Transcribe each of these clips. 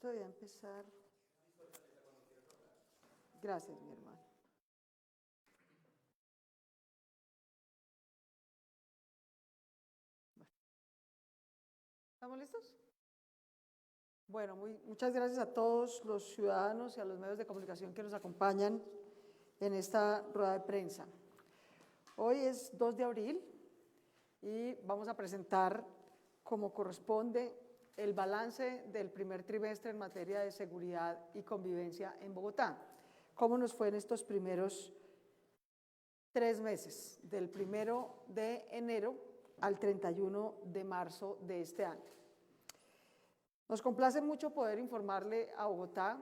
Esto debe empezar. Gracias, mi hermano. ¿Estamos listos? Bueno, muchas gracias a todos los ciudadanos y a los medios de comunicación que nos acompañan en esta rueda de prensa. Hoy es 2 de abril y vamos a presentar, como corresponde, el balance del primer trimestre en materia de seguridad y convivencia en Bogotá. ¿Cómo nos fue en estos primeros 3 meses, del 1 de enero al 31 de marzo de este año? Nos complace mucho poder informarle a Bogotá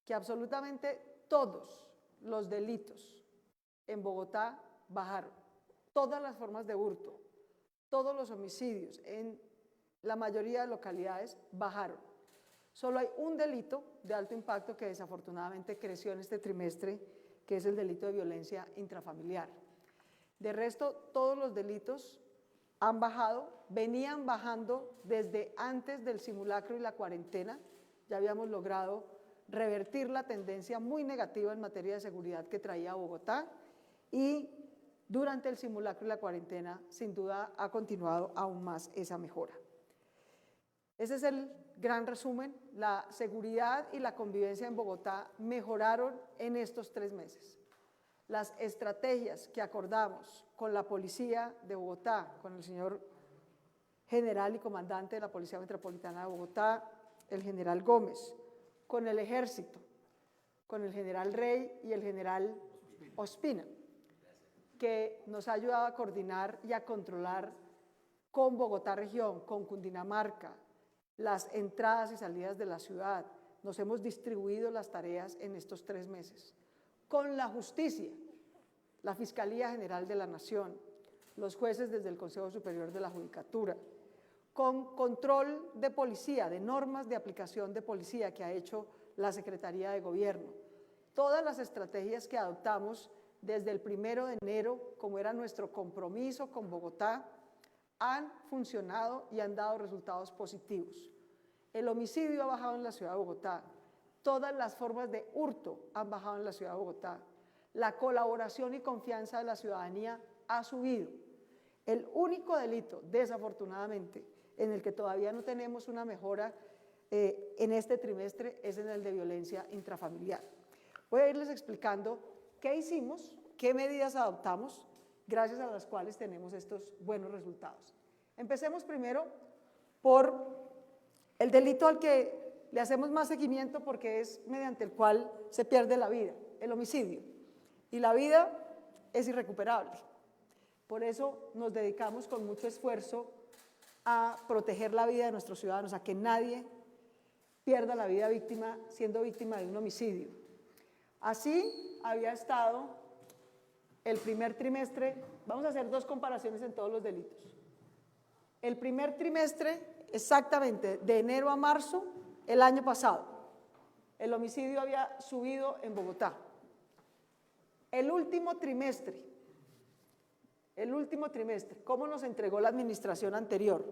que absolutamente todos los delitos en Bogotá bajaron, todas las formas de hurto, todos los homicidios en la mayoría de localidades bajaron. Solo hay un delito de alto impacto que desafortunadamente creció en este trimestre, que es el delito de violencia intrafamiliar. De resto, todos los delitos han bajado, venían bajando desde antes del simulacro y la cuarentena. Ya habíamos logrado revertir la tendencia muy negativa en materia de seguridad que traía Bogotá y durante el simulacro y la cuarentena, sin duda, ha continuado aún más esa mejora. Ese es el gran resumen. La seguridad y la convivencia en Bogotá mejoraron en estos 3 meses. Las estrategias que acordamos con la Policía de Bogotá, con el señor general y comandante de la Policía Metropolitana de Bogotá, el general Gómez, con el Ejército, con el general Rey y el general Ospina, que nos ha ayudado a coordinar y a controlar con Bogotá Región, con Cundinamarca, las entradas y salidas de la ciudad. Nos hemos distribuido las tareas en estos 3 meses. Con la justicia, la Fiscalía General de la Nación, los jueces desde el Consejo Superior de la Judicatura, con control de policía, de normas de aplicación de policía que ha hecho la Secretaría de Gobierno. Todas las estrategias que adoptamos desde el 1 de enero, como era nuestro compromiso con Bogotá, han funcionado y han dado resultados positivos. El homicidio ha bajado en la ciudad de Bogotá, todas las formas de hurto han bajado en la ciudad de Bogotá, la colaboración y confianza de la ciudadanía ha subido. El único delito, desafortunadamente, en el que todavía no tenemos una mejora en este trimestre es en el de violencia intrafamiliar. Voy a irles explicando qué hicimos, qué medidas adoptamos, gracias a las cuales tenemos estos buenos resultados. Empecemos primero por el delito al que le hacemos más seguimiento porque es mediante el cual se pierde la vida, el homicidio. Y la vida es irrecuperable. Por eso nos dedicamos con mucho esfuerzo a proteger la vida de nuestros ciudadanos, a que nadie pierda la vida siendo víctima de un homicidio. Así había estado el primer trimestre. Vamos a hacer 2 comparaciones en todos los delitos. El primer trimestre, exactamente de enero a marzo, el año pasado, el homicidio había subido en Bogotá. El último trimestre, ¿cómo nos entregó la administración anterior?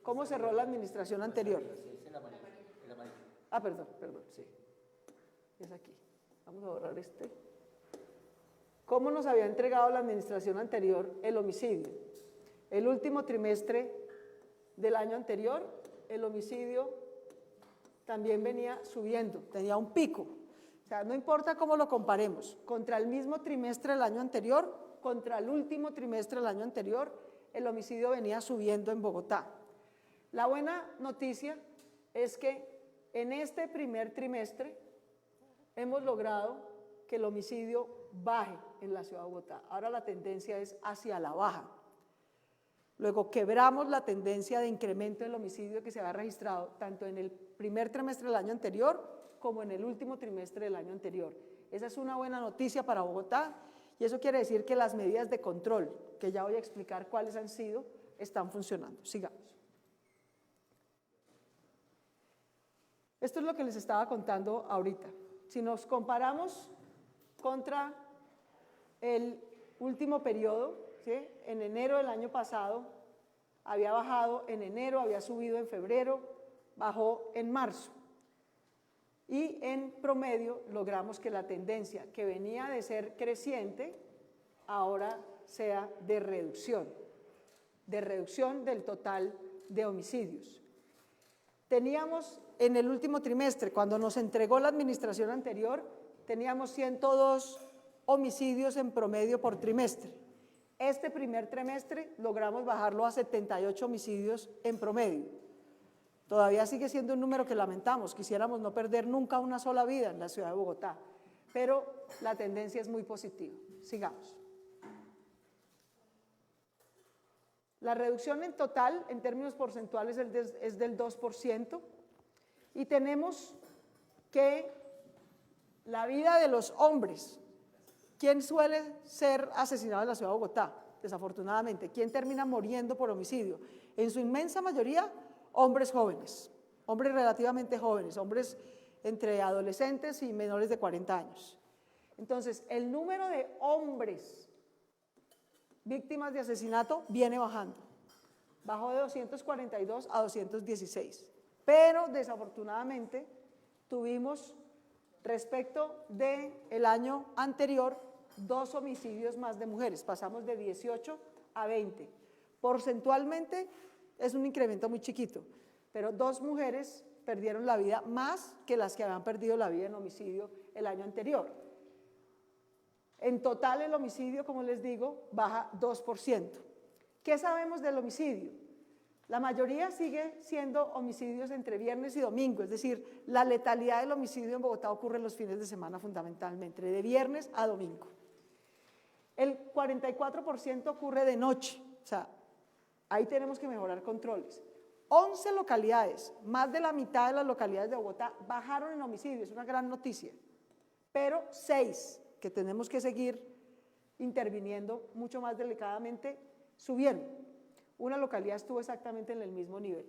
¿Cómo cerró la administración anterior? Ah, perdón, sí. Es aquí. Vamos a borrar este. ¿Cómo nos había entregado la administración anterior el homicidio? El último trimestre del año anterior, el homicidio también venía subiendo, tenía un pico. O sea, no importa cómo lo comparemos, contra el mismo trimestre del año anterior, contra el último trimestre del año anterior, el homicidio venía subiendo en Bogotá. La buena noticia es que en este primer trimestre hemos logrado que el homicidio baje en la ciudad de Bogotá. Ahora la tendencia es hacia la baja. Luego quebramos la tendencia de incremento del homicidio que se había registrado tanto en el primer trimestre del año anterior como en el último trimestre del año anterior. Esa es una buena noticia para Bogotá y eso quiere decir que las medidas de control, que ya voy a explicar cuáles han sido, están funcionando. Sigamos. Esto es lo que les estaba contando ahorita. Si nos comparamos contra el último periodo, ¿sí? En enero del año pasado había bajado, en enero había subido en febrero, bajó en marzo. y en promedio logramos que la tendencia que venía de ser creciente ahora sea de reducción del total de homicidios. Teníamos en el último trimestre, cuando nos entregó la administración anterior, teníamos 102 homicidios en promedio por trimestre. Este primer trimestre logramos bajarlo a 78 homicidios en promedio. Todavía sigue siendo un número que lamentamos, quisiéramos no perder nunca una sola vida en la ciudad de Bogotá, pero la tendencia es muy positiva. Sigamos. La reducción en total, en términos porcentuales, es del 2%, y tenemos que la vida de los hombres, ¿quién suele ser asesinado en la ciudad de Bogotá? Desafortunadamente, ¿quién termina muriendo por homicidio? En su inmensa mayoría, hombres jóvenes, hombres relativamente jóvenes, hombres entre adolescentes y menores de 40 años. Entonces, el número de hombres víctimas de asesinato viene bajando. Bajó de 242 a 216. Pero desafortunadamente tuvimos, respecto del año anterior, 2 homicidios más de mujeres. Pasamos de 18 a 20. Porcentualmente es un incremento muy chiquito, pero 2 mujeres perdieron la vida más que las que habían perdido la vida en homicidio el año anterior. En total el homicidio, como les digo, baja 2%. ¿Qué sabemos del homicidio? La mayoría sigue siendo homicidios entre viernes y domingo, es decir, la letalidad del homicidio en Bogotá ocurre en los fines de semana fundamentalmente, de viernes a domingo. El 44% ocurre de noche, o sea, ahí tenemos que mejorar controles. 11 localidades, más de la mitad de las localidades de Bogotá bajaron en homicidio, es una gran noticia, pero 6 que tenemos que seguir interviniendo mucho más delicadamente, subieron. Una localidad estuvo exactamente en el mismo nivel.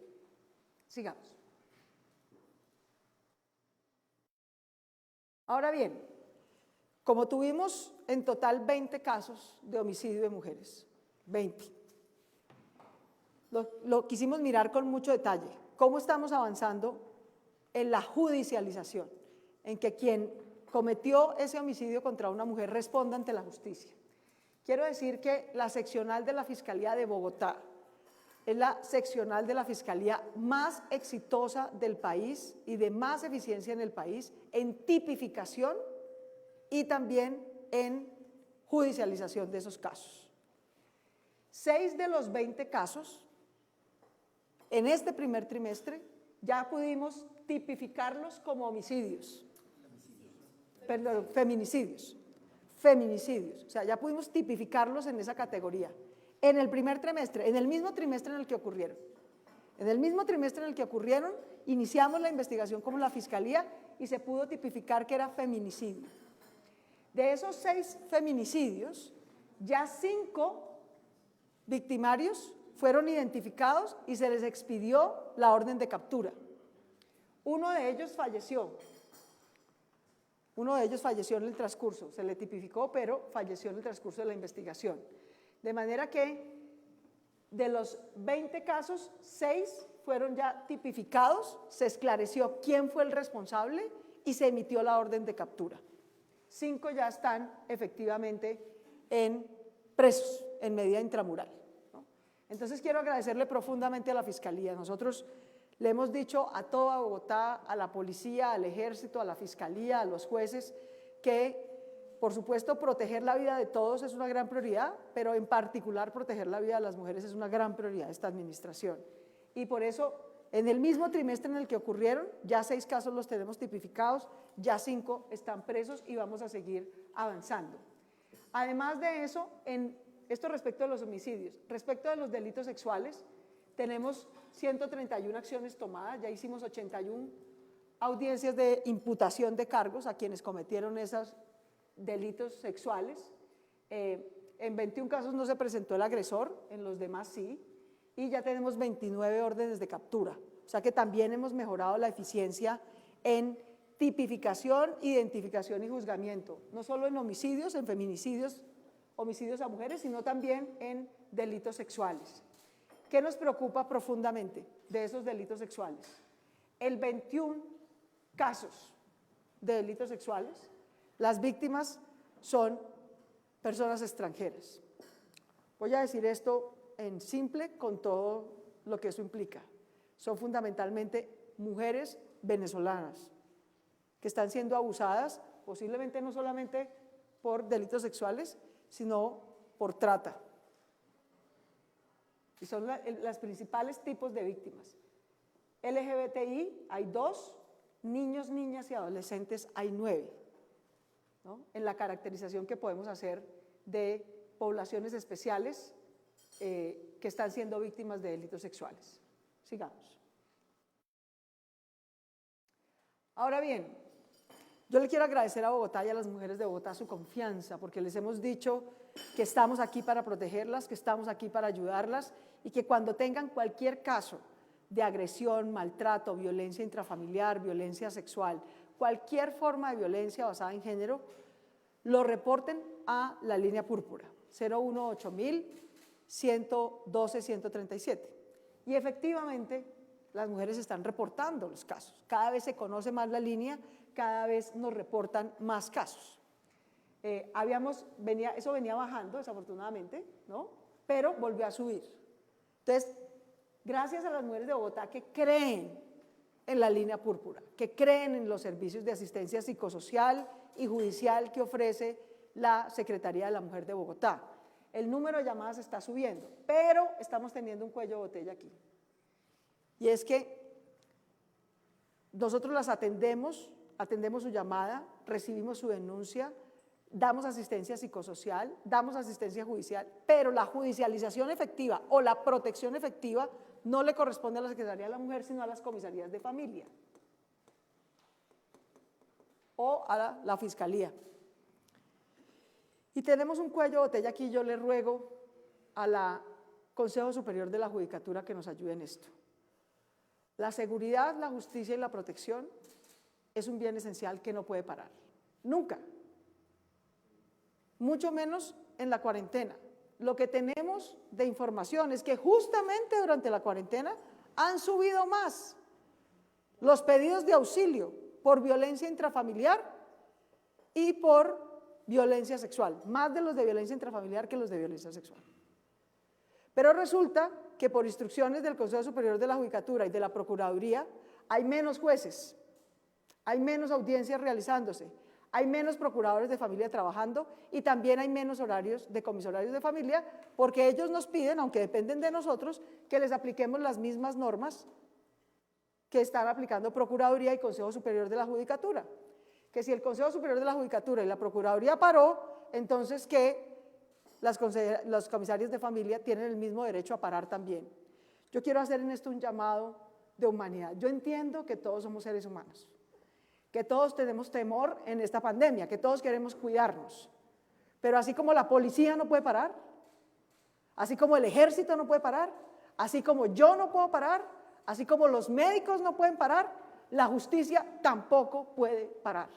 Sigamos. Ahora bien, como tuvimos en total 20 casos de homicidio de mujeres, 20, lo quisimos mirar con mucho detalle. ¿Cómo estamos avanzando en la judicialización? En que quien cometió ese homicidio contra una mujer responda ante la justicia. Quiero decir que la seccional de la Fiscalía de Bogotá es la seccional de la Fiscalía más exitosa del país y de más eficiencia en el país en tipificación y también en judicialización de esos casos. 6 de los 20 casos en este primer trimestre ya pudimos tipificarlos como homicidios. Perdón, feminicidios, o sea, ya pudimos tipificarlos en esa categoría. En el primer trimestre, en el mismo trimestre en el que ocurrieron. En el mismo trimestre en el que ocurrieron, iniciamos la investigación como la Fiscalía y se pudo tipificar que era feminicidio. De esos 6 feminicidios, ya 5 victimarios fueron identificados y se les expidió la orden de captura. Uno de ellos falleció. Uno de ellos falleció en el transcurso, se le tipificó, pero falleció en el transcurso de la investigación. De manera que de los 20 casos, 6 fueron ya tipificados, se esclareció quién fue el responsable y se emitió la orden de captura. 5 ya están efectivamente presos en medida intramural, ¿no? Entonces quiero agradecerle profundamente a la Fiscalía. Nosotros le hemos dicho a toda Bogotá, a la policía, al ejército, a la Fiscalía, a los jueces, que por supuesto proteger la vida de todos es una gran prioridad, pero en particular proteger la vida de las mujeres es una gran prioridad de esta administración. Y por eso, en el mismo trimestre en el que ocurrieron, ya 6 casos los tenemos tipificados, ya 5 están presos y vamos a seguir avanzando. Además de eso, esto respecto de los homicidios, respecto de los delitos sexuales, tenemos 131 acciones tomadas, ya hicimos 81 audiencias de imputación de cargos a quienes cometieron esos delitos sexuales. En 21 casos no se presentó el agresor, en los demás sí, y ya tenemos 29 órdenes de captura. O sea que también hemos mejorado la eficiencia en tipificación, identificación y juzgamiento, no solo en homicidios, en feminicidios, homicidios a mujeres, sino también en delitos sexuales. ¿Qué nos preocupa profundamente de esos delitos sexuales? El 21 casos de delitos sexuales, las víctimas son personas extranjeras. Voy a decir esto en simple con todo lo que eso implica. Son fundamentalmente mujeres venezolanas que están siendo abusadas, posiblemente no solamente por delitos sexuales, sino por trata. Y son las principales tipos de víctimas. LGBTI hay 2, niños, niñas y adolescentes hay 9, ¿no? En la caracterización que podemos hacer de poblaciones especiales que están siendo víctimas de delitos sexuales. Sigamos. Ahora bien, yo le quiero agradecer a Bogotá y a las mujeres de Bogotá su confianza, porque les hemos dicho que estamos aquí para protegerlas, que estamos aquí para ayudarlas y que cuando tengan cualquier caso de agresión, maltrato, violencia intrafamiliar, violencia sexual, cualquier forma de violencia basada en género, lo reporten a la línea púrpura, 018-112-137. Y efectivamente, las mujeres están reportando los casos. Cada vez se conoce más la línea, cada vez nos reportan más casos. Eso venía bajando, desafortunadamente, ¿no? Pero volvió a subir. Entonces, gracias a las mujeres de Bogotá que creen en la línea púrpura, que creen en los servicios de asistencia psicosocial y judicial que ofrece la Secretaría de la Mujer de Bogotá. El número de llamadas está subiendo, pero estamos teniendo un cuello de botella aquí. Y es que nosotros las atendemos su llamada, recibimos su denuncia, damos asistencia psicosocial, damos asistencia judicial, pero la judicialización efectiva o la protección efectiva no le corresponde a la Secretaría de la Mujer, sino a las comisarías de familia o a la Fiscalía. Y tenemos un cuello de botella aquí, yo le ruego a la Consejo Superior de la Judicatura que nos ayude en esto. La seguridad, la justicia y la protección es un bien esencial que no puede parar, nunca, mucho menos en la cuarentena. Lo que tenemos de información es que justamente durante la cuarentena han subido más los pedidos de auxilio por violencia intrafamiliar y por violencia sexual, más de los de violencia intrafamiliar que los de violencia sexual. Pero resulta que por instrucciones del Consejo Superior de la Judicatura y de la Procuraduría hay menos jueces, hay menos audiencias realizándose, hay menos procuradores de familia trabajando y también hay menos horarios de comisarios de familia porque ellos nos piden, aunque dependen de nosotros, que les apliquemos las mismas normas que están aplicando Procuraduría y Consejo Superior de la Judicatura. Que si el Consejo Superior de la Judicatura y la Procuraduría paró, entonces que los comisarios de familia tienen el mismo derecho a parar también. Yo quiero hacer en esto un llamado de humanidad. Yo entiendo que todos somos seres humanos, que todos tenemos temor en esta pandemia, que todos queremos cuidarnos, pero así como la policía no puede parar, así como el ejército no puede parar, así como yo no puedo parar, así como los médicos no pueden parar, la justicia tampoco puede parar.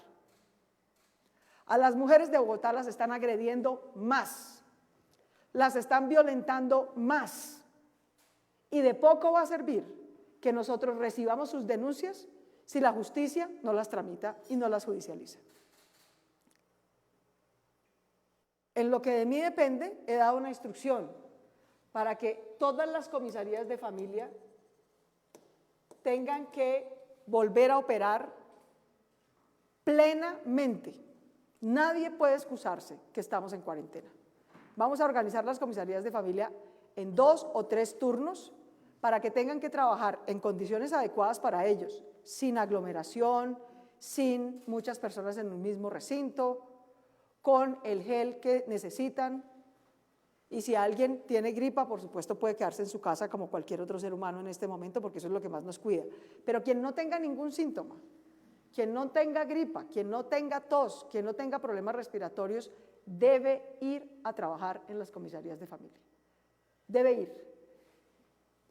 A las mujeres de Bogotá las están agrediendo más, las están violentando más, y de poco va a servir que nosotros recibamos sus denuncias si la justicia no las tramita y no las judicializa. En lo que de mí depende, he dado una instrucción para que todas las comisarías de familia tengan que volver a operar plenamente. Nadie puede excusarse que estamos en cuarentena. Vamos a organizar las comisarías de familia en 2 o 3 turnos para que tengan que trabajar en condiciones adecuadas para ellos, sin aglomeración, sin muchas personas en un mismo recinto, con el gel que necesitan. Y si alguien tiene gripa, por supuesto puede quedarse en su casa como cualquier otro ser humano en este momento, porque eso es lo que más nos cuida. Pero quien no tenga ningún síntoma, quien no tenga gripa, quien no tenga tos, quien no tenga problemas respiratorios, debe ir a trabajar en las comisarías de familia. Debe ir.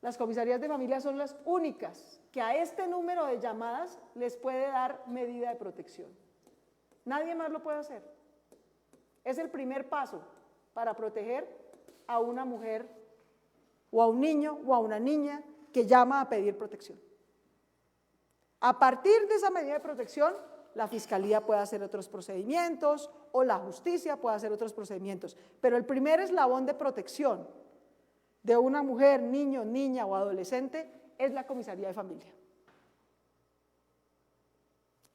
Las comisarías de familia son las únicas que a este número de llamadas les puede dar medida de protección. Nadie más lo puede hacer. Es el primer paso para proteger a una mujer o a un niño o a una niña que llama a pedir protección. A partir de esa medida de protección, la fiscalía puede hacer otros procedimientos o la justicia puede hacer otros procedimientos. Pero el primer eslabón de protección de una mujer, niño, niña o adolescente es la comisaría de familia.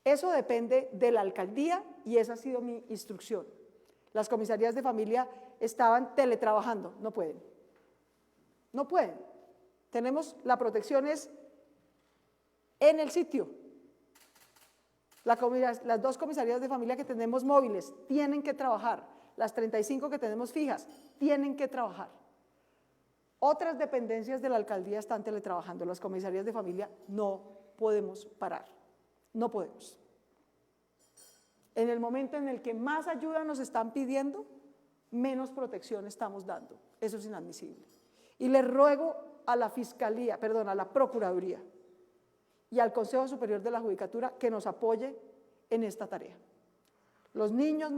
Eso depende de la alcaldía y esa ha sido mi instrucción. Las comisarías de familia estaban teletrabajando, no pueden. No pueden. La protección es en el sitio. Las 2 comisarías de familia que tenemos móviles tienen que trabajar. Las 35 que tenemos fijas tienen que trabajar. Otras dependencias de la alcaldía están teletrabajando. Las comisarías de familia no podemos parar. No podemos. En el momento en el que más ayuda nos están pidiendo, menos protección estamos dando. Eso es inadmisible. Y le ruego a la Fiscalía, perdón, a la Procuraduría y al Consejo Superior de la Judicatura que nos apoye en esta tarea. Los niños,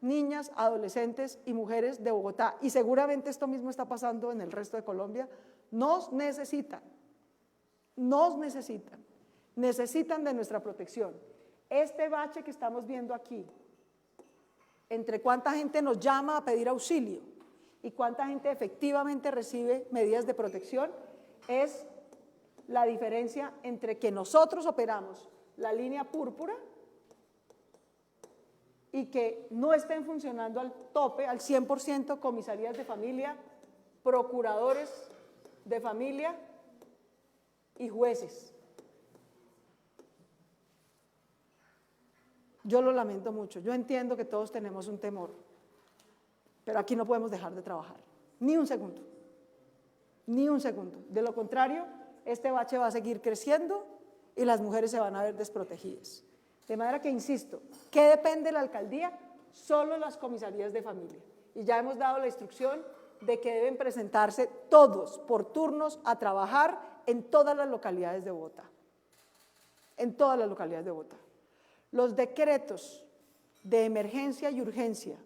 niñas, adolescentes y mujeres de Bogotá, y seguramente esto mismo está pasando en el resto de Colombia, nos necesitan de nuestra protección. Este bache que estamos viendo aquí, entre cuánta gente nos llama a pedir auxilio y cuánta gente efectivamente recibe medidas de protección, es la diferencia entre que nosotros operamos la línea púrpura y que no estén funcionando al tope, al 100%, comisarías de familia, procuradores de familia y jueces. Yo lo lamento mucho, yo entiendo que todos tenemos un temor, pero aquí no podemos dejar de trabajar, ni un segundo, ni un segundo. De lo contrario, este bache va a seguir creciendo y las mujeres se van a ver desprotegidas. De manera que, insisto, ¿qué depende de la alcaldía? Solo las comisarías de familia. Y ya hemos dado la instrucción de que deben presentarse todos por turnos a trabajar en todas las localidades de Bogotá. En todas las localidades de Bogotá. Los decretos de emergencia y urgencia,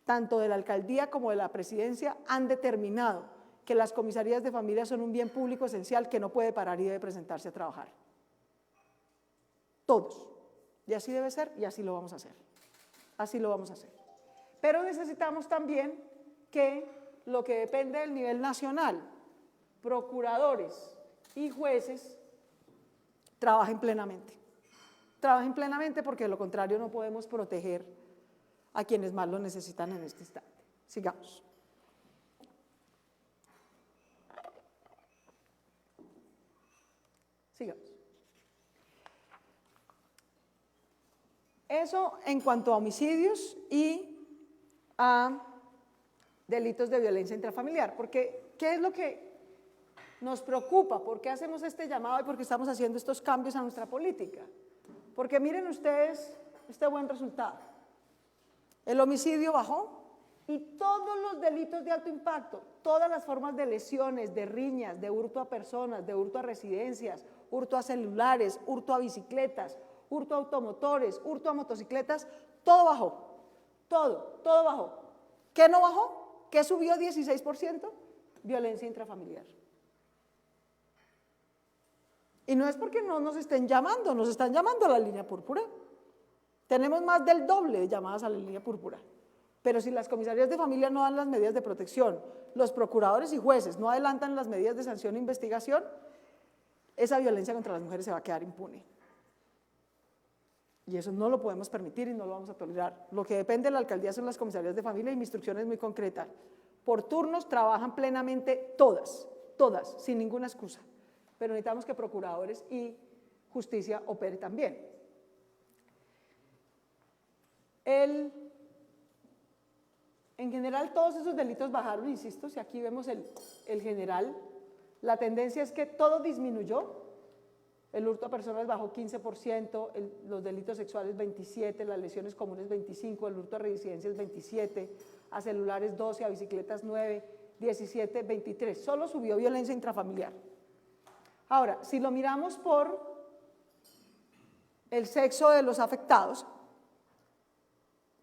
tanto de la alcaldía como de la presidencia, han determinado que las comisarías de familia son un bien público esencial que no puede parar y debe presentarse a trabajar. Todos. Y así debe ser y así lo vamos a hacer. Así lo vamos a hacer. Pero necesitamos también que lo que depende del nivel nacional, procuradores y jueces, trabajen plenamente. Trabajen plenamente porque de lo contrario no podemos proteger a quienes más lo necesitan en este instante. Sigamos. Sigamos. Eso en cuanto a homicidios y a delitos de violencia intrafamiliar, porque ¿qué es lo que nos preocupa? ¿Por qué hacemos este llamado y por qué estamos haciendo estos cambios a nuestra política? Porque miren ustedes este buen resultado. El homicidio bajó y todos los delitos de alto impacto, todas las formas de lesiones, de riñas, de hurto a personas, de hurto a residencias, hurto a celulares, hurto a bicicletas, hurto a automotores, hurto a motocicletas, todo bajó, todo bajó. ¿Qué no bajó? ¿Qué subió 16%? Violencia intrafamiliar. Y no es porque no nos estén llamando, nos están llamando a la línea púrpura. Tenemos más del doble de llamadas a la línea púrpura. Pero si las comisarías de familia no dan las medidas de protección, los procuradores y jueces no adelantan las medidas de sanción e investigación, esa violencia contra las mujeres se va a quedar impune. Y eso no lo podemos permitir y no lo vamos a tolerar. Lo que depende de la alcaldía son las comisarías de familia y mi instrucción es muy concreta. Por turnos trabajan plenamente todas, sin ninguna excusa. Pero necesitamos que procuradores y justicia opere también. En general todos esos delitos bajaron, insisto, si aquí vemos el general, la tendencia es que todo disminuyó. El hurto a personas bajó 15%, los delitos sexuales 27%, las lesiones comunes 25%, el hurto a residencias 27%, a celulares 12%, a bicicletas 9%, 17%, 23%. Solo subió violencia intrafamiliar. Ahora, si lo miramos por el sexo de los afectados,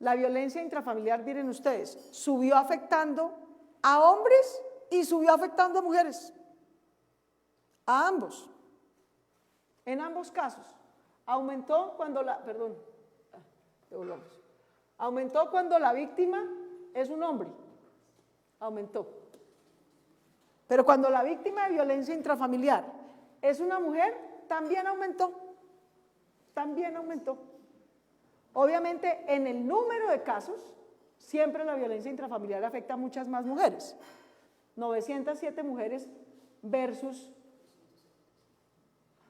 la violencia intrafamiliar, miren ustedes, subió afectando a hombres y subió afectando a mujeres. A ambos. En ambos casos. Aumentó cuando devolvamos. Aumentó cuando la víctima es un hombre. Aumentó. Pero cuando la víctima de violencia intrafamiliar es una mujer, también aumentó. También aumentó. Obviamente, en el número de casos, siempre la violencia intrafamiliar afecta a muchas más mujeres. 907 mujeres versus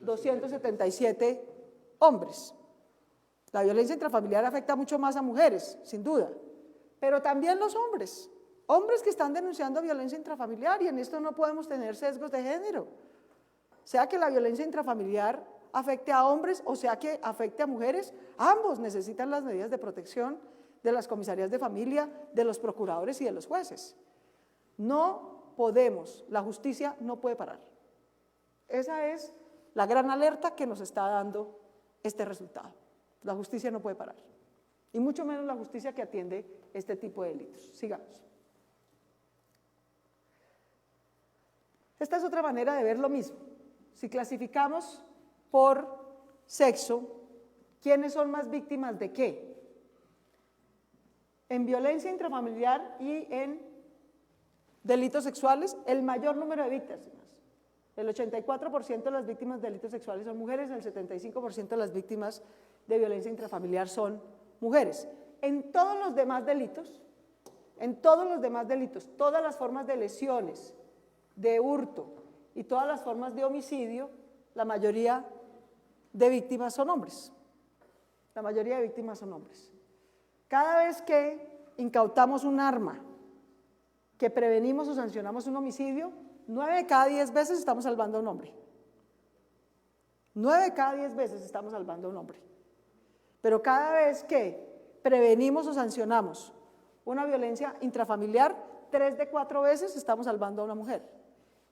277 hombres. La violencia intrafamiliar afecta mucho más a mujeres, sin duda, pero también los hombres. Hombres que están denunciando violencia intrafamiliar, y en esto no podemos tener sesgos de género. Sea que la violencia intrafamiliar afecte a hombres o sea que afecte a mujeres, ambos necesitan las medidas de protección de las comisarías de familia, de los procuradores y de los jueces. No podemos, la justicia no puede parar. Esa es la gran alerta que nos está dando este resultado. La justicia no puede parar, y mucho menos la justicia que atiende este tipo de delitos. Sigamos. Esta es otra manera de ver lo mismo. Si clasificamos por sexo, ¿quiénes son más víctimas de qué? En violencia intrafamiliar y en delitos sexuales, el mayor número de víctimas. El 84% de las víctimas de delitos sexuales son mujeres, el 75% de las víctimas de violencia intrafamiliar son mujeres. En todos los demás delitos, todas las formas de lesiones, de hurto y todas las formas de homicidio, la mayoría de víctimas son hombres. La mayoría de víctimas son hombres. Cada vez que incautamos un arma, que prevenimos o sancionamos un homicidio, 9 de cada 10 veces estamos salvando a un hombre. 9 de cada 10 veces estamos salvando a un hombre. Pero cada vez que prevenimos o sancionamos una violencia intrafamiliar, 3 de 4 veces estamos salvando a una mujer.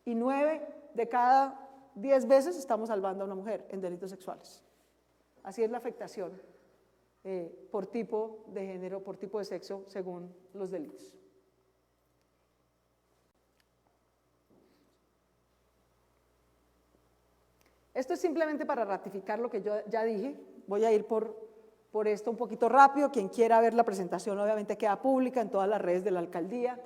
Y 9 de cada 10 veces estamos salvando a una mujer en delitos sexuales. Así es la afectación por tipo de género, por tipo de sexo, según los delitos. Esto es simplemente para ratificar lo que yo ya dije. Voy a ir por esto un poquito rápido. Quien quiera ver la presentación obviamente queda pública en todas las redes de la alcaldía,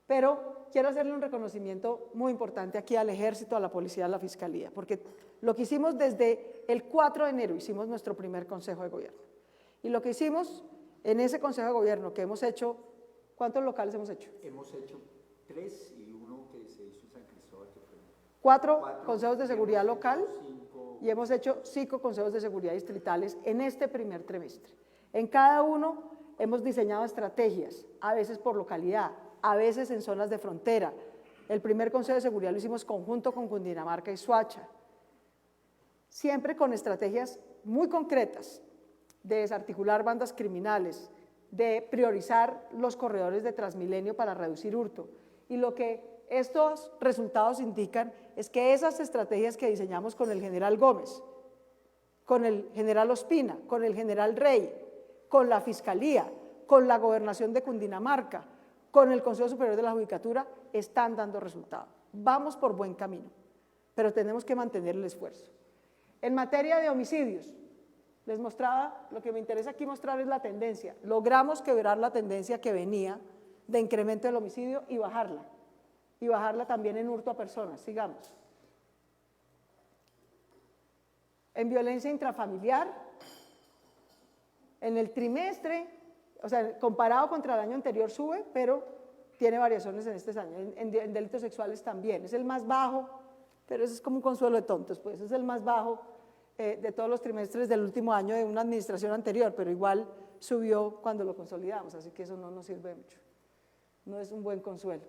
pero quiero hacerle un reconocimiento muy importante aquí al Ejército, a la Policía, a la Fiscalía, porque lo que hicimos desde el 4 de enero, hicimos nuestro primer Consejo de Gobierno. Y lo que hicimos en ese Consejo de Gobierno, que hemos hecho, ¿cuántos locales hemos hecho? Hemos hecho 3 y uno que se hizo en San Cristóbal. Cuatro consejos de seguridad local y hemos hecho 5 consejos de seguridad distritales en este primer trimestre. En cada uno hemos diseñado estrategias, a veces por localidad, a veces en zonas de frontera. El primer consejo de seguridad lo hicimos conjunto con Cundinamarca y Soacha, siempre con estrategias muy concretas de desarticular bandas criminales, de priorizar los corredores de Transmilenio para reducir hurto. Y lo que estos resultados indican es que esas estrategias que diseñamos con el general Gómez, con el general Ospina, con el general Rey, con la Fiscalía, con la Gobernación de Cundinamarca, con el Consejo Superior de la Judicatura, están dando resultados. Vamos por buen camino, pero tenemos que mantener el esfuerzo. En materia de homicidios, les mostraba, lo que me interesa aquí mostrar es la tendencia. Logramos quebrar la tendencia que venía de incremento del homicidio y bajarla también en hurto a personas. Sigamos. En violencia intrafamiliar, en el trimestre, o sea, comparado contra el año anterior sube, pero tiene variaciones en este año. En delitos sexuales también, es el más bajo, pero eso es como un consuelo de tontos, pues es el más bajo de todos los trimestres del último año de una administración anterior, pero igual subió cuando lo consolidamos, así que eso no nos sirve mucho, no es un buen consuelo.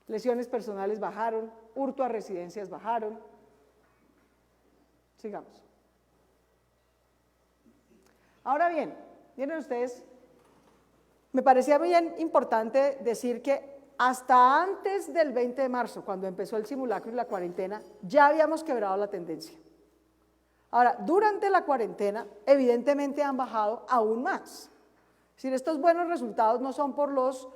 Lesiones personales bajaron, hurto a residencias bajaron. Sigamos. Ahora bien, miren ustedes, me parecía bien importante decir que hasta antes del 20 de marzo, cuando empezó el simulacro y la cuarentena, ya habíamos quebrado la tendencia. Ahora, durante la cuarentena, evidentemente han bajado aún más. Es decir, estos buenos resultados no son por los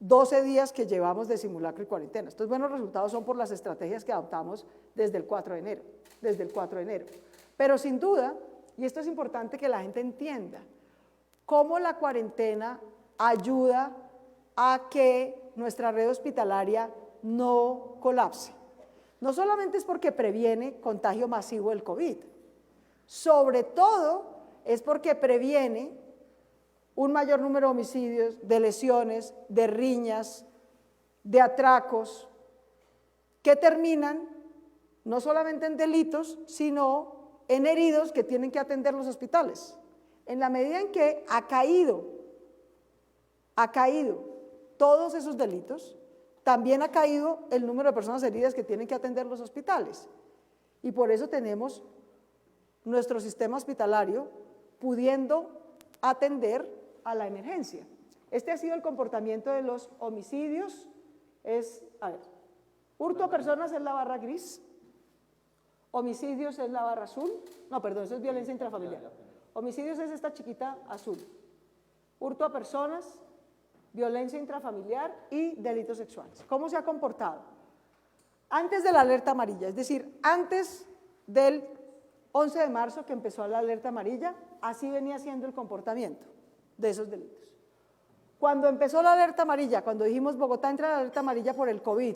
12 días que llevamos de simulacro y cuarentena. Estos buenos resultados son por las estrategias que adoptamos desde el 4 de enero. Pero sin duda, y esto es importante que la gente entienda, cómo la cuarentena ayuda a que nuestra red hospitalaria no colapse. No solamente es porque previene contagio masivo del COVID, sobre todo es porque previene un mayor número de homicidios, de lesiones, de riñas, de atracos, que terminan no solamente en delitos, sino en heridos que tienen que atender los hospitales. En la medida en que ha caído todos esos delitos, también ha caído el número de personas heridas que tienen que atender los hospitales. Y por eso tenemos nuestro sistema hospitalario pudiendo atender a la emergencia. Este ha sido el comportamiento de los homicidios. Hurto a personas es la barra gris, homicidios es la barra azul, no, perdón, eso es violencia intrafamiliar. Homicidios es esta chiquita azul. Hurto a personas, violencia intrafamiliar y delitos sexuales. ¿Cómo se ha comportado? Antes de la alerta amarilla, es decir, antes del 11 de marzo que empezó la alerta amarilla, así venía siendo el comportamiento de esos delitos. Cuando empezó la alerta amarilla, cuando dijimos Bogotá entra en la alerta amarilla por el COVID,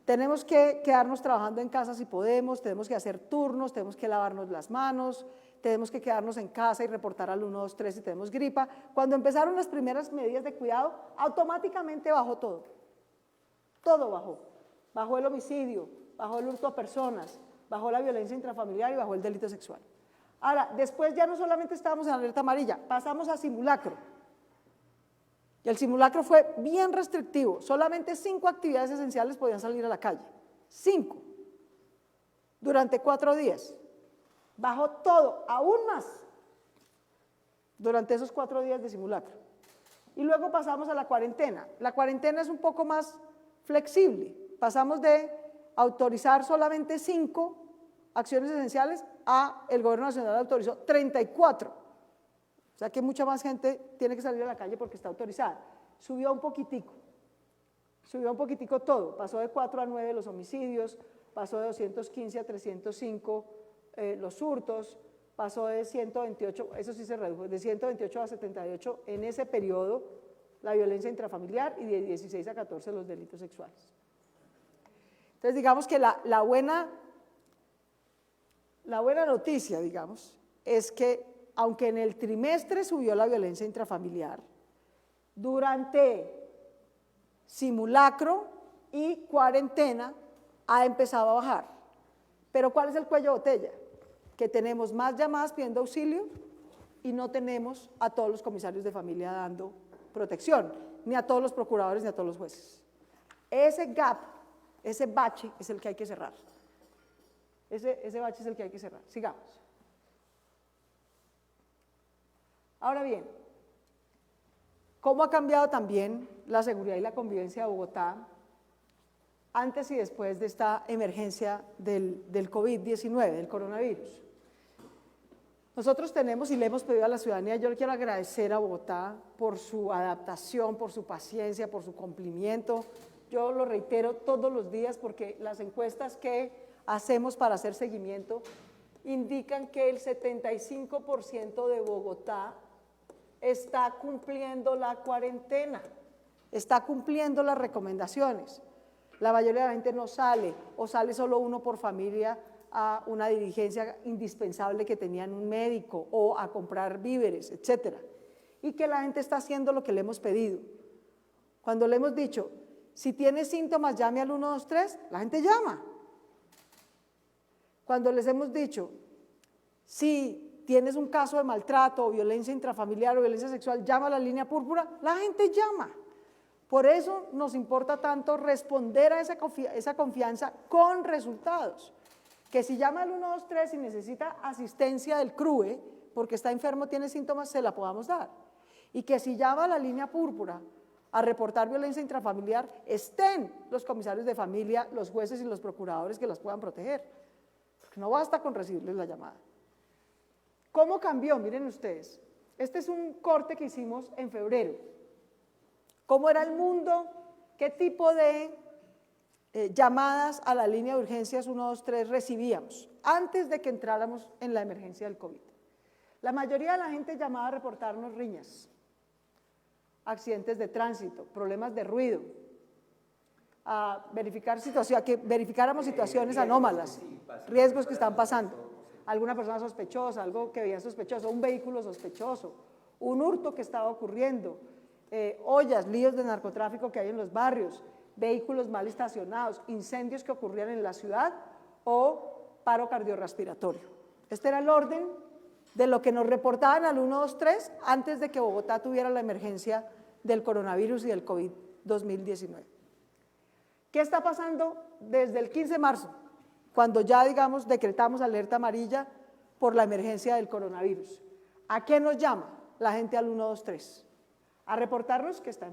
tenemos que quedarnos trabajando en casa si podemos, tenemos que hacer turnos, tenemos que lavarnos las manos, tenemos que quedarnos en casa y reportar al 123 si tenemos gripa. Cuando empezaron las primeras medidas de cuidado, automáticamente bajó todo. Todo bajó. Bajó el homicidio, bajó el hurto a personas, bajó la violencia intrafamiliar y bajó el delito sexual. Ahora, después ya no solamente estábamos en alerta amarilla, pasamos a simulacro. Y el simulacro fue bien restrictivo, solamente 5 actividades esenciales podían salir a la calle, 5, durante 4 días. Bajó todo, aún más, durante esos 4 días de simulacro. Y luego pasamos a la cuarentena. La cuarentena es un poco más flexible, pasamos de autorizar solamente 5 acciones esenciales a el gobierno nacional autorizó 34. O sea que mucha más gente tiene que salir a la calle porque está autorizada. Subió un poquitico todo, pasó de 4 a 9 los homicidios, pasó de 215 a 305 los hurtos, pasó de 128, eso sí se redujo, de 128 a 78 en ese periodo la violencia intrafamiliar y de 16 a 14 los delitos sexuales. Entonces digamos que la buena noticia, digamos, es que aunque en el trimestre subió la violencia intrafamiliar, durante simulacro y cuarentena ha empezado a bajar. Pero ¿cuál es el cuello de botella? Que tenemos más llamadas pidiendo auxilio y no tenemos a todos los comisarios de familia dando protección, ni a todos los procuradores ni a todos los jueces. Ese gap, ese bache es el que hay que cerrar. Ese bache es el que hay que cerrar. Sigamos. Ahora bien, ¿cómo ha cambiado también la seguridad y la convivencia de Bogotá antes y después de esta emergencia del COVID-19, del coronavirus? Nosotros tenemos y le hemos pedido a la ciudadanía, yo le quiero agradecer a Bogotá por su adaptación, por su paciencia, por su cumplimiento. Yo lo reitero todos los días porque las encuestas que hacemos para hacer seguimiento indican que el 75% de Bogotá está cumpliendo la cuarentena, está cumpliendo las recomendaciones. La mayoría de la gente no sale o sale solo uno por familia a una diligencia indispensable que tenían un médico o a comprar víveres, etcétera. Y que la gente está haciendo lo que le hemos pedido. Cuando le hemos dicho, si tiene síntomas llame al 123, la gente llama. Cuando les hemos dicho, si tienes un caso de maltrato o violencia intrafamiliar o violencia sexual, llama a la línea púrpura, la gente llama. Por eso nos importa tanto responder a esa confianza con resultados. Que si llama al 123 y necesita asistencia del CRUE, porque está enfermo, tiene síntomas, se la podamos dar. Y que si llama a la línea púrpura a reportar violencia intrafamiliar, estén los comisarios de familia, los jueces y los procuradores que las puedan proteger. Porque no basta con recibirles la llamada. ¿Cómo cambió? Miren ustedes, este es un corte que hicimos en febrero. cómo era el mundo, qué tipo de llamadas a la línea de urgencias 123 recibíamos antes de que entráramos en la emergencia del COVID. La mayoría de la gente llamaba a reportarnos riñas, accidentes de tránsito, problemas de ruido, a que verificáramos situaciones anómalas, riesgos que están pasando, alguna persona sospechosa, algo que veía sospechoso, un vehículo sospechoso, un hurto que estaba ocurriendo, ollas, líos de narcotráfico que hay en los barrios, vehículos mal estacionados, incendios que ocurrían en la ciudad o paro cardiorrespiratorio. Este era el orden de lo que nos reportaban al 123 antes de que Bogotá tuviera la emergencia del coronavirus y del COVID-2019. ¿Qué está pasando desde el 15 de marzo, cuando ya, digamos, decretamos alerta amarilla por la emergencia del coronavirus? ¿A qué nos llama la gente al 123? A reportarnos que está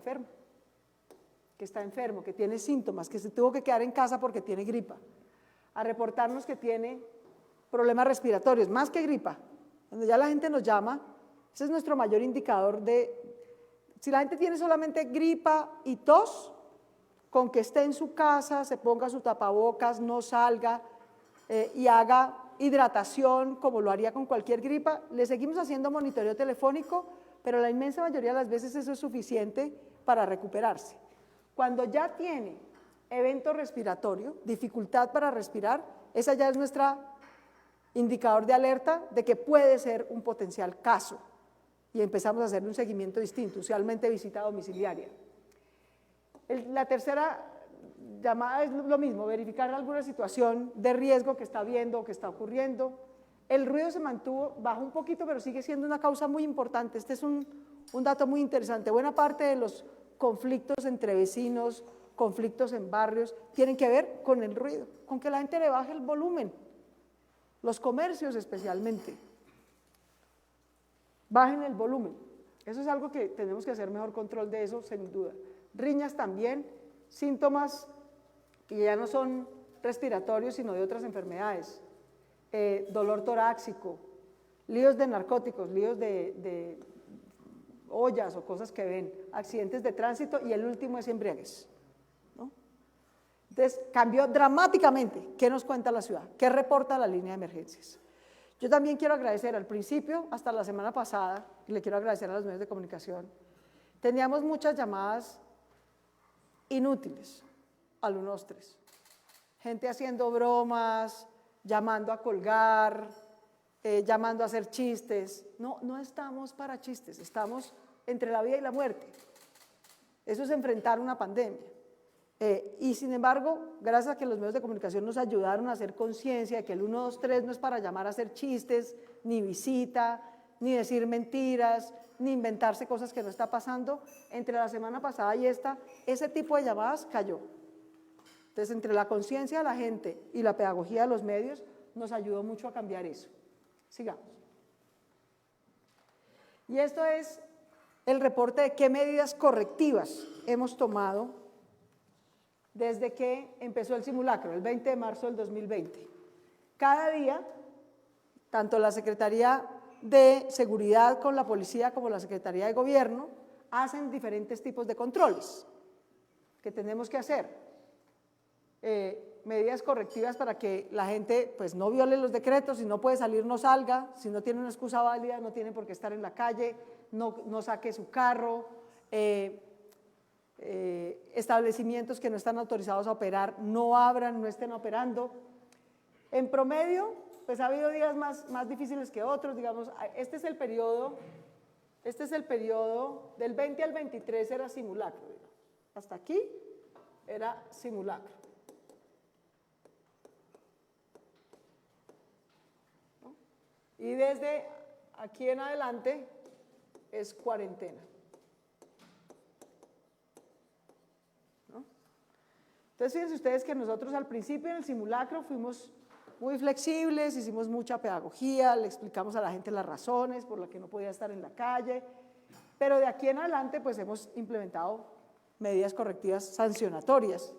enfermo, que tiene síntomas, que se tuvo que quedar en casa porque tiene gripa, a reportarnos que tiene problemas respiratorios, más que gripa. Cuando ya la gente nos llama, ese es nuestro mayor indicador de, si la gente tiene solamente gripa y tos, con que esté en su casa, se ponga su tapabocas, no salga y haga hidratación como lo haría con cualquier gripa, le seguimos haciendo monitoreo telefónico, pero la inmensa mayoría de las veces eso es suficiente para recuperarse. Cuando ya tiene evento respiratorio, dificultad para respirar, esa ya es nuestro indicador de alerta de que puede ser un potencial caso y empezamos a hacerle un seguimiento distinto, usualmente visita domiciliaria. La tercera llamada es lo mismo, verificar alguna situación de riesgo que está viendo o que está ocurriendo. El ruido se mantuvo, bajó un poquito, pero sigue siendo una causa muy importante. Este es un dato muy interesante. Buena parte de los conflictos entre vecinos, conflictos en barrios, tienen que ver con el ruido, con que la gente le baje el volumen, los comercios especialmente. Bajen el volumen. Eso es algo que tenemos que hacer mejor control de eso, sin duda. Riñas también, síntomas que ya no son respiratorios, sino de otras enfermedades. Dolor torácico, líos de narcóticos, líos de ollas o cosas que ven, accidentes de tránsito y el último es embriaguez, ¿no? Entonces, cambió dramáticamente. ¿Qué nos cuenta la ciudad? ¿Qué reporta la línea de emergencias? Yo también quiero agradecer al principio, hasta la semana pasada, y le quiero agradecer a los medios de comunicación, teníamos muchas llamadas inútiles al 123. Gente haciendo bromas, llamando a colgar, llamando a hacer chistes. No, no estamos para chistes, estamos entre la vida y la muerte. Eso es enfrentar una pandemia. Y sin embargo, gracias a que los medios de comunicación nos ayudaron a hacer conciencia de que el 123 no es para llamar a hacer chistes, ni visita, ni decir mentiras, ni inventarse cosas que no está pasando, entre la semana pasada y esta, ese tipo de llamadas cayó. Entonces, entre la conciencia de la gente y la pedagogía de los medios, nos ayudó mucho a cambiar eso. Sigamos. Y esto es el reporte de qué medidas correctivas hemos tomado desde que empezó el simulacro, el 20 de marzo del 2020. Cada día, tanto la Secretaría de Seguridad con la Policía como la Secretaría de Gobierno hacen diferentes tipos de controles que tenemos que hacer. Medidas correctivas para que la gente pues, no viole los decretos, si no puede salir no salga, si no tiene una excusa válida no tiene por qué estar en la calle, no saque su carro, establecimientos que no están autorizados a operar no abran, no estén operando. En promedio, pues ha habido días más difíciles que otros, digamos, este es el periodo del 20 al 23 era simulacro, digamos. Hasta aquí era simulacro. ¿No? Y desde aquí en adelante es cuarentena. ¿No? Entonces fíjense ustedes que nosotros al principio en el simulacro fuimos muy flexibles, hicimos mucha pedagogía, le explicamos a la gente las razones por las que no podía estar en la calle, pero de aquí en adelante pues hemos implementado medidas correctivas sancionatorias,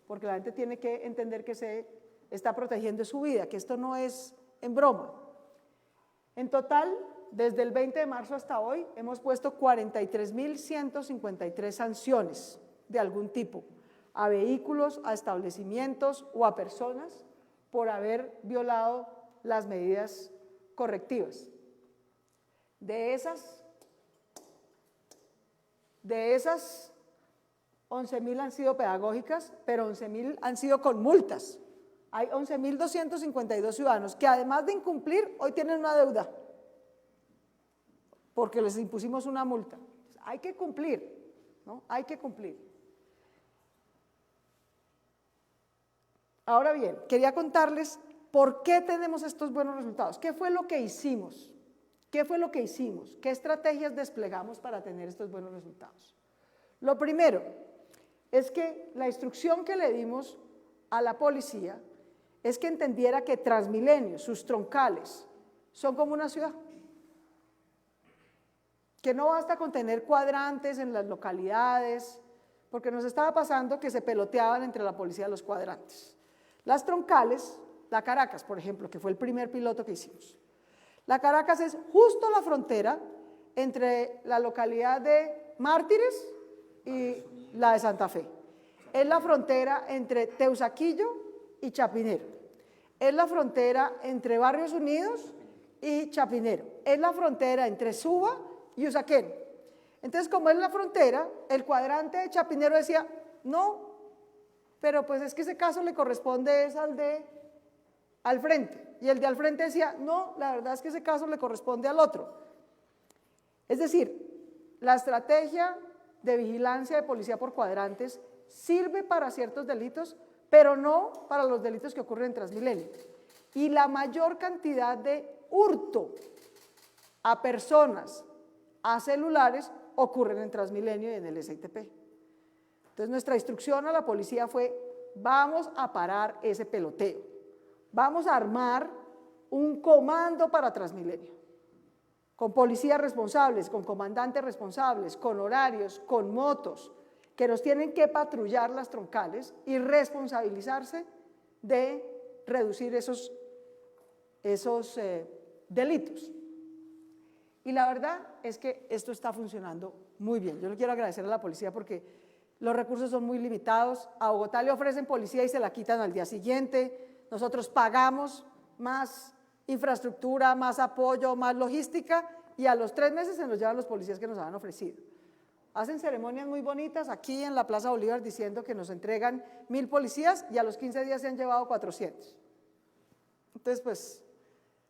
porque la gente tiene que entender que se está protegiendo su vida, que esto no es en broma. En total, desde el 20 de marzo hasta hoy, hemos puesto 43.153 sanciones de algún tipo a vehículos, a establecimientos o a personas por haber violado las medidas correctivas. De esas 11.000 han sido pedagógicas, pero 11.000 han sido con multas. Hay 11.252 ciudadanos que además de incumplir, hoy tienen una deuda, porque les impusimos una multa. Hay que cumplir, ¿no? Hay que cumplir. Ahora bien, quería contarles por qué tenemos estos buenos resultados. ¿Qué fue lo que hicimos? ¿Qué fue lo que hicimos? ¿Qué estrategias desplegamos para tener estos buenos resultados? Lo primero es que la instrucción que le dimos a la policía es que entendiera que Transmilenio, sus troncales, son como una ciudad. Que no basta con tener cuadrantes en las localidades, porque nos estaba pasando que se peloteaban entre la policía los cuadrantes. Las troncales, la Caracas, por ejemplo, que fue el primer piloto que hicimos. La Caracas es justo la frontera entre la localidad de Mártires y la de Santa Fe. Es la frontera entre Teusaquillo y Chapinero. Es la frontera entre Barrios Unidos y Chapinero. Es la frontera entre Suba y Usaquén. Entonces, como es la frontera, el cuadrante de Chapinero decía, no, pero pues es que ese caso le corresponde es al de al frente. Y el de al frente decía, no, la verdad es que ese caso le corresponde al otro. Es decir, la estrategia de vigilancia de policía por cuadrantes sirve para ciertos delitos, pero no para los delitos que ocurren en Transmilenio. Y la mayor cantidad de hurto a personas, a celulares, ocurren en Transmilenio y en el SITP. Entonces nuestra instrucción a la policía fue, vamos a parar ese peloteo, vamos a armar un comando para Transmilenio, con policías responsables, con comandantes responsables, con horarios, con motos, que nos tienen que patrullar las troncales y responsabilizarse de reducir esos delitos. Y la verdad es que esto está funcionando muy bien. Yo le quiero agradecer a la policía porque los recursos son muy limitados. A Bogotá le ofrecen policía y se la quitan al día siguiente. Nosotros pagamos más infraestructura, más apoyo, más logística y a los 3 meses se nos llevan los policías que nos han ofrecido. Hacen ceremonias muy bonitas aquí en la Plaza Bolívar diciendo que nos entregan 1.000 policías y a los 15 días se han llevado 400. Entonces, pues,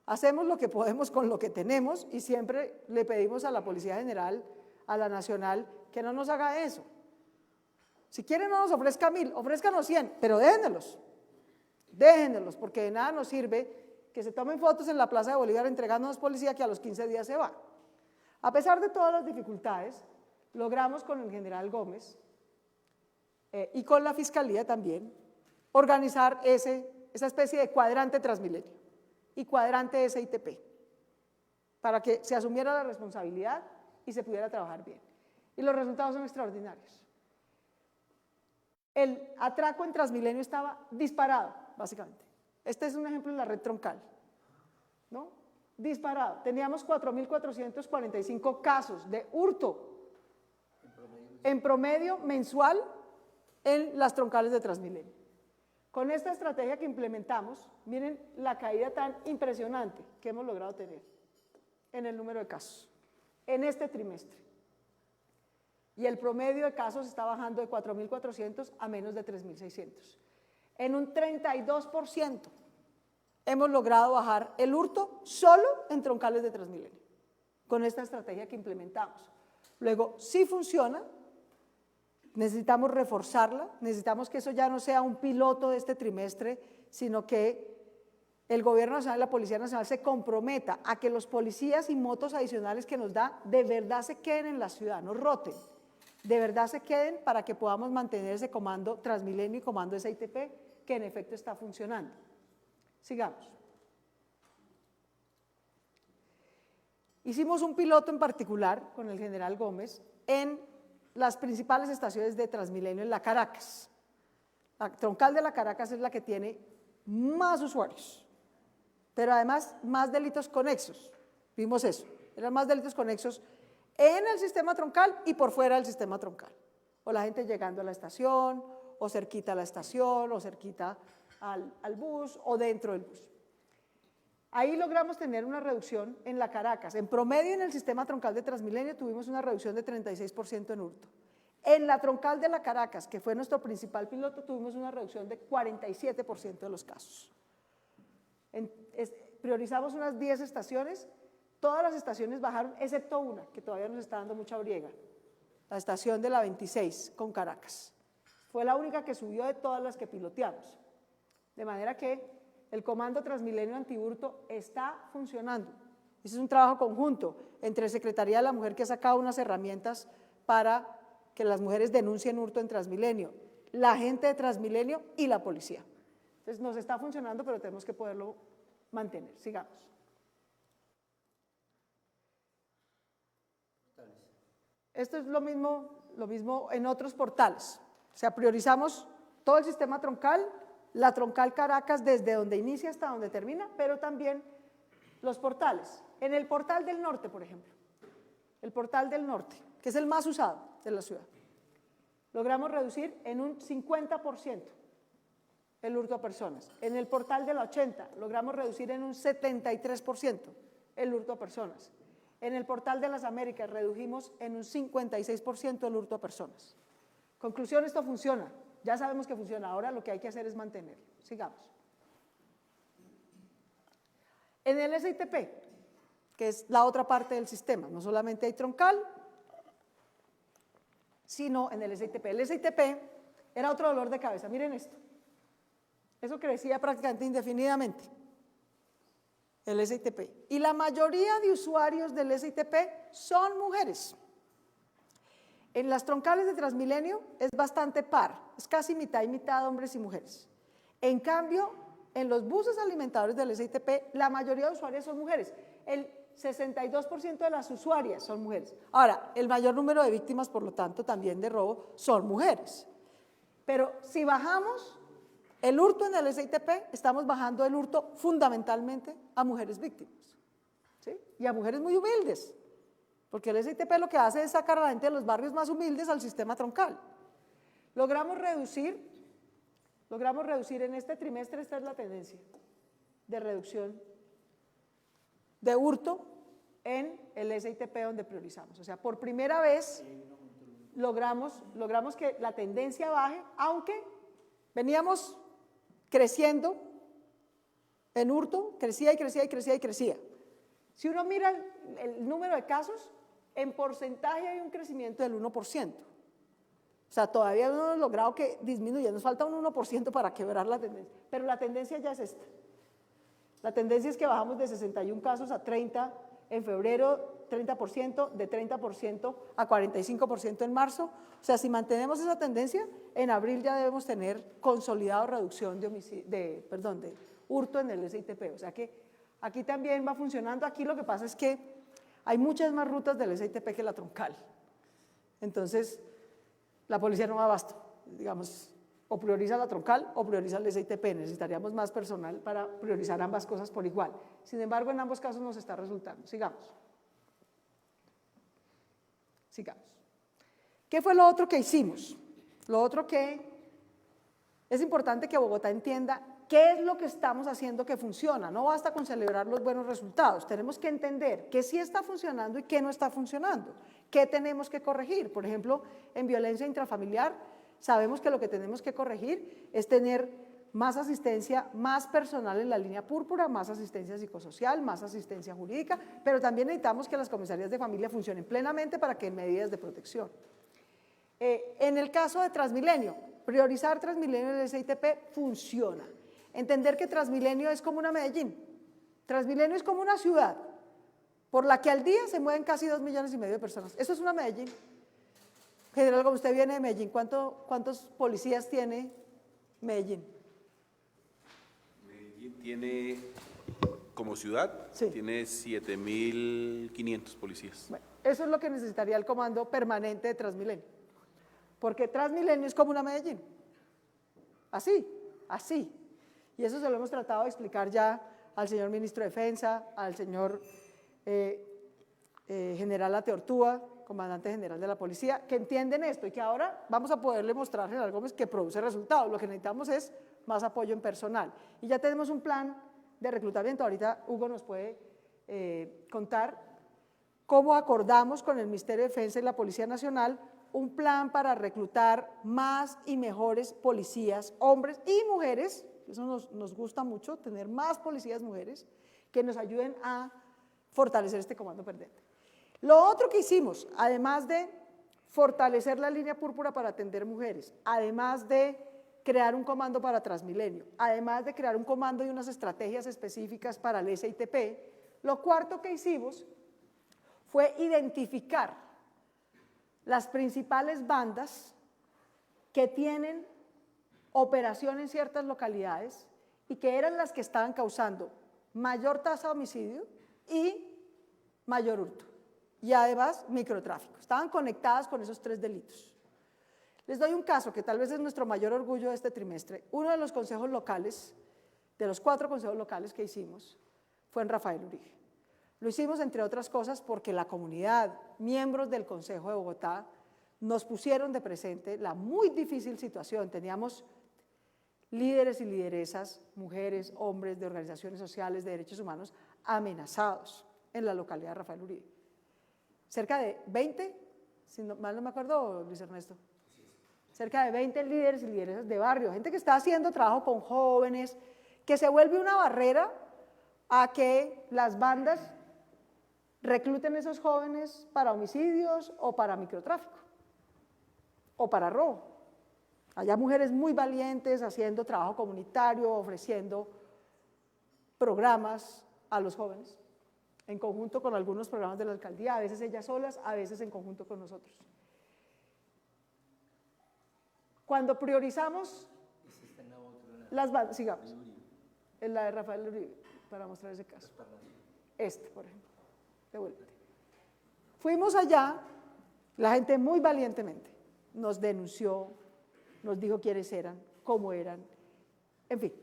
hacemos lo que podemos con lo que tenemos y siempre le pedimos a la Policía General, a la Nacional, que no nos haga eso. Si quieren no nos ofrezca 1.000, ofrézcanos 100, pero déjenlos, porque de nada nos sirve que se tomen fotos en la Plaza de Bolívar entregándonos policía que a los 15 días se va. A pesar de todas las dificultades, logramos con el general Gómez y con la Fiscalía también organizar esa especie de cuadrante Transmilenio y cuadrante SITP para que se asumiera la responsabilidad y se pudiera trabajar bien. Y los resultados son extraordinarios. El atraco en Transmilenio estaba disparado, básicamente. Este es un ejemplo en la red troncal, ¿no? Disparado. Teníamos 4.445 casos de hurto en promedio mensual en las troncales de Transmilenio. Con esta estrategia que implementamos, miren la caída tan impresionante que hemos logrado tener en el número de casos en este trimestre. Y el promedio de casos está bajando de 4.400 a menos de 3.600. En un 32% hemos logrado bajar el hurto solo en troncales de Transmilenio, con esta estrategia que implementamos. Luego, si funciona, necesitamos reforzarla, necesitamos que eso ya no sea un piloto de este trimestre, sino que el Gobierno Nacional y la Policía Nacional se comprometa a que los policías y motos adicionales que nos da de verdad se queden en la ciudad, no roten, de verdad se queden para que podamos mantener ese comando Transmilenio y comando SITP que en efecto está funcionando. Sigamos. Hicimos un piloto en particular con el general Gómez en las principales estaciones de Transmilenio en la Caracas. La troncal de la Caracas es la que tiene más usuarios, pero además más delitos conexos. Vimos eso. eran más delitos conexos en el sistema troncal y por fuera del sistema troncal. O la gente llegando a la estación, o cerquita a la estación, o cerquita al bus, o dentro del bus. Ahí logramos tener una reducción en la Caracas. En promedio en el sistema troncal de Transmilenio tuvimos una reducción de 36% en hurto. En la troncal de la Caracas, que fue nuestro principal piloto, tuvimos una reducción de 47% de los casos. Priorizamos unas 10 estaciones, todas las estaciones bajaron, excepto una, que todavía nos está dando mucha briega, la estación de la 26 con Caracas. Fue la única que subió de todas las que piloteamos. De manera que el Comando Transmilenio Antihurto está funcionando. Ese es un trabajo conjunto entre Secretaría de la Mujer, que ha sacado unas herramientas para que las mujeres denuncien hurto en Transmilenio, la gente de Transmilenio y la policía. Entonces nos está funcionando, pero tenemos que poderlo mantener. Sigamos. Esto es lo mismo en otros portales. O sea, priorizamos todo el sistema troncal, la troncal Caracas desde donde inicia hasta donde termina, pero también los portales. En el portal del norte, por ejemplo, el portal del norte, que es el más usado de la ciudad, logramos reducir en un 50% el hurto a personas. En el portal de la 80 logramos reducir en un 73% el hurto a personas. En el portal de las Américas redujimos en un 56% el hurto a personas. Conclusión, esto funciona. Ya sabemos que funciona, ahora lo que hay que hacer es mantenerlo. Sigamos. En el SITP, que es la otra parte del sistema, no solamente hay troncal, sino en el SITP. El SITP era otro dolor de cabeza, miren esto. Eso crecía prácticamente indefinidamente, el SITP. Y la mayoría de usuarios del SITP son mujeres. En las troncales de Transmilenio es bastante par, es casi mitad y mitad hombres y mujeres. En cambio, en los buses alimentadores del SITP, la mayoría de usuarias son mujeres. El 62% de las usuarias son mujeres. Ahora, el mayor número de víctimas, por lo tanto, también de robo, son mujeres. Pero si bajamos el hurto en el SITP, estamos bajando el hurto fundamentalmente a mujeres víctimas, ¿sí? Y a mujeres muy humildes. Porque el SITP lo que hace es sacar a la gente de los barrios más humildes al sistema troncal. Logramos reducir en este trimestre, esta es la tendencia de reducción de hurto en el SITP donde priorizamos. O sea, por primera vez logramos que la tendencia baje, aunque veníamos creciendo en hurto, crecía y crecía y crecía y crecía. Si uno mira el número de casos, en porcentaje hay un crecimiento del 1%. O sea, todavía no hemos logrado que disminuya, nos falta un 1% para quebrar la tendencia, pero la tendencia ya es esta. La tendencia es que bajamos de 61 casos a 30 en febrero, 30%, de 30% a 45% en marzo. O sea, si mantenemos esa tendencia, en abril ya debemos tener consolidado reducción de hurto en el SITP. O sea que aquí también va funcionando. Aquí lo que pasa es que hay muchas más rutas del SITP que la troncal. Entonces, la policía no va abasto, digamos, o prioriza la troncal o prioriza el SITP. Necesitaríamos más personal para priorizar ambas cosas por igual. Sin embargo, en ambos casos nos está resultando. Sigamos. Sigamos. ¿Qué fue lo otro que hicimos? Lo otro que es importante que Bogotá entienda qué es lo que estamos haciendo que funciona. No basta con celebrar los buenos resultados, tenemos que entender qué sí está funcionando y qué no está funcionando, qué tenemos que corregir. Por ejemplo, en violencia intrafamiliar, sabemos que lo que tenemos que corregir es tener más asistencia, más personal en la línea púrpura, más asistencia psicosocial, más asistencia jurídica, pero también necesitamos que las comisarías de familia funcionen plenamente para que den medidas de protección. En el caso de Transmilenio, priorizar Transmilenio en el SITP funciona. Entender que Transmilenio es como una Medellín. Transmilenio es como una ciudad por la que al día se mueven casi 2,5 millones de personas. Eso es una Medellín. General, como usted viene de Medellín, ¿cuántos policías tiene Medellín? Medellín tiene, como ciudad, sí, tiene 7.500 policías. Bueno, eso es lo que necesitaría el comando permanente de Transmilenio. Porque Transmilenio es como una Medellín. Así, así. Y eso se lo hemos tratado de explicar ya al señor ministro de Defensa, al señor general Ateortúa, comandante general de la policía, que entienden esto y que ahora vamos a poderle mostrar a General Gómez que produce resultados. Lo que necesitamos es más apoyo en personal. Y ya tenemos un plan de reclutamiento. Ahorita Hugo nos puede contar cómo acordamos con el Ministerio de Defensa y la Policía Nacional un plan para reclutar más y mejores policías, hombres y mujeres. Eso nos gusta mucho, tener más policías mujeres que nos ayuden a fortalecer este comando perdente. Lo otro que hicimos, además de fortalecer la línea púrpura para atender mujeres, además de crear un comando para Transmilenio, además de crear un comando y unas estrategias específicas para el SITP, lo cuarto que hicimos fue identificar las principales bandas que tienen operación en ciertas localidades y que eran las que estaban causando mayor tasa de homicidio y mayor hurto, y además microtráfico. Estaban conectadas con esos 3 delitos. Les doy un caso que tal vez es nuestro mayor orgullo de este trimestre. Uno de los consejos locales, de los 4 consejos locales que hicimos, fue en Rafael Uribe. Lo hicimos, entre otras cosas, porque la comunidad, miembros del Consejo de Bogotá, nos pusieron de presente la muy difícil situación. Teníamos líderes y lideresas, mujeres, hombres de organizaciones sociales de derechos humanos, amenazados en la localidad de Rafael Uribe. Cerca de 20, si mal no me acuerdo, Luis Ernesto, cerca de 20 líderes y lideresas de barrio, gente que está haciendo trabajo con jóvenes, que se vuelve una barrera a que las bandas recluten a esos jóvenes para homicidios o para microtráfico o para robo. Hay mujeres muy valientes haciendo trabajo comunitario, ofreciendo programas a los jóvenes, en conjunto con algunos programas de la alcaldía, a veces ellas solas, a veces en conjunto con nosotros. Cuando priorizamos las bandas, sigamos, en la de Rafael Uribe, para mostrar ese caso. Este, por ejemplo, devuélvete. Fuimos allá, la gente muy valientemente nos denunció, nos dijo quiénes eran, cómo eran, en fin.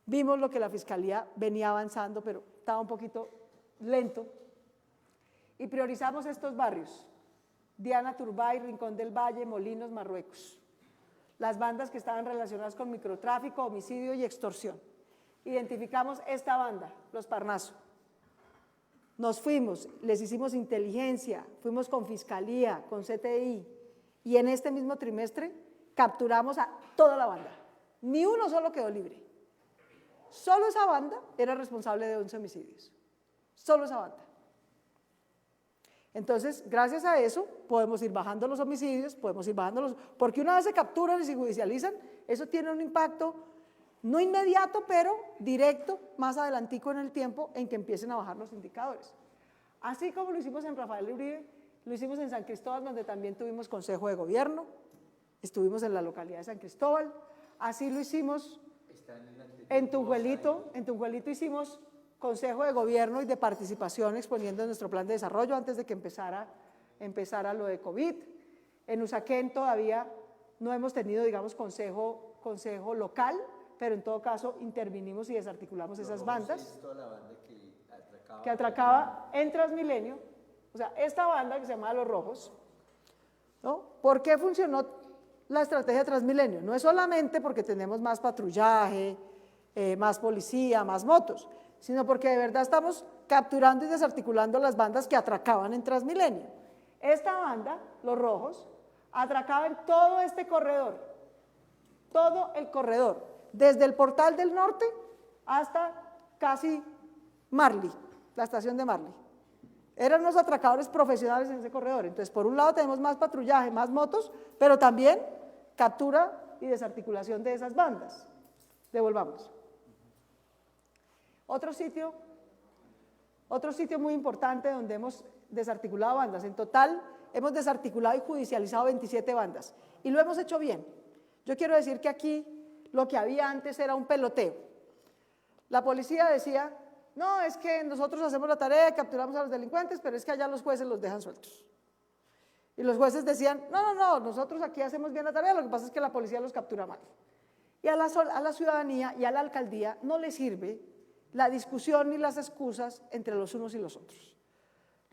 Vimos lo que la Fiscalía venía avanzando, pero estaba un poquito lento, y priorizamos estos barrios: Diana Turbay, Rincón del Valle, Molinos, Marruecos. Las bandas que estaban relacionadas con microtráfico, homicidio y extorsión. Identificamos esta banda, los Parnaso. Nos fuimos, les hicimos inteligencia, fuimos con Fiscalía, con CTI, y en este mismo trimestre capturamos a toda la banda. Ni uno solo quedó libre. Solo esa banda era responsable de 11 homicidios. Solo esa banda. Entonces, gracias a eso, podemos ir bajando los homicidios, podemos ir bajando los... Porque una vez se capturan y se judicializan, eso tiene un impacto no inmediato, pero directo, más adelantico en el tiempo, en que empiecen a bajar los indicadores. Así como lo hicimos en Rafael Uribe, lo hicimos en San Cristóbal, donde también tuvimos Consejo de Gobierno, estuvimos en la localidad de San Cristóbal, así lo hicimos en Tunjuelito hicimos Consejo de Gobierno y de participación exponiendo nuestro plan de desarrollo antes de que empezara lo de COVID. En Usaquén todavía no hemos tenido, digamos, consejo local, pero en todo caso intervinimos y desarticulamos esas bandas. Toda la banda que atracaba en Transmilenio, o sea, esta banda que se llamaba Los Rojos, ¿no? ¿Por qué funcionó la estrategia de Transmilenio? No es solamente porque tenemos más patrullaje, más policía, más motos, sino porque de verdad estamos capturando y desarticulando las bandas que atracaban en Transmilenio. Esta banda, Los Rojos, atracaba en todo este corredor, todo el corredor, desde el Portal del Norte hasta casi Marley, la estación de Marley. Eran unos atracadores profesionales en ese corredor. Entonces, por un lado tenemos más patrullaje, más motos, pero también captura y desarticulación de esas bandas. Devolvamos. Otro sitio muy importante donde hemos desarticulado bandas. En total, hemos desarticulado y judicializado 27 bandas. Y lo hemos hecho bien. Yo quiero decir que aquí lo que había antes era un peloteo. La policía decía, no, es que nosotros hacemos la tarea, capturamos a los delincuentes, pero es que allá los jueces los dejan sueltos. Y los jueces decían, no, nosotros aquí hacemos bien la tarea, lo que pasa es que la policía los captura mal. Y a la ciudadanía y a la alcaldía no les sirve la discusión ni las excusas entre los unos y los otros.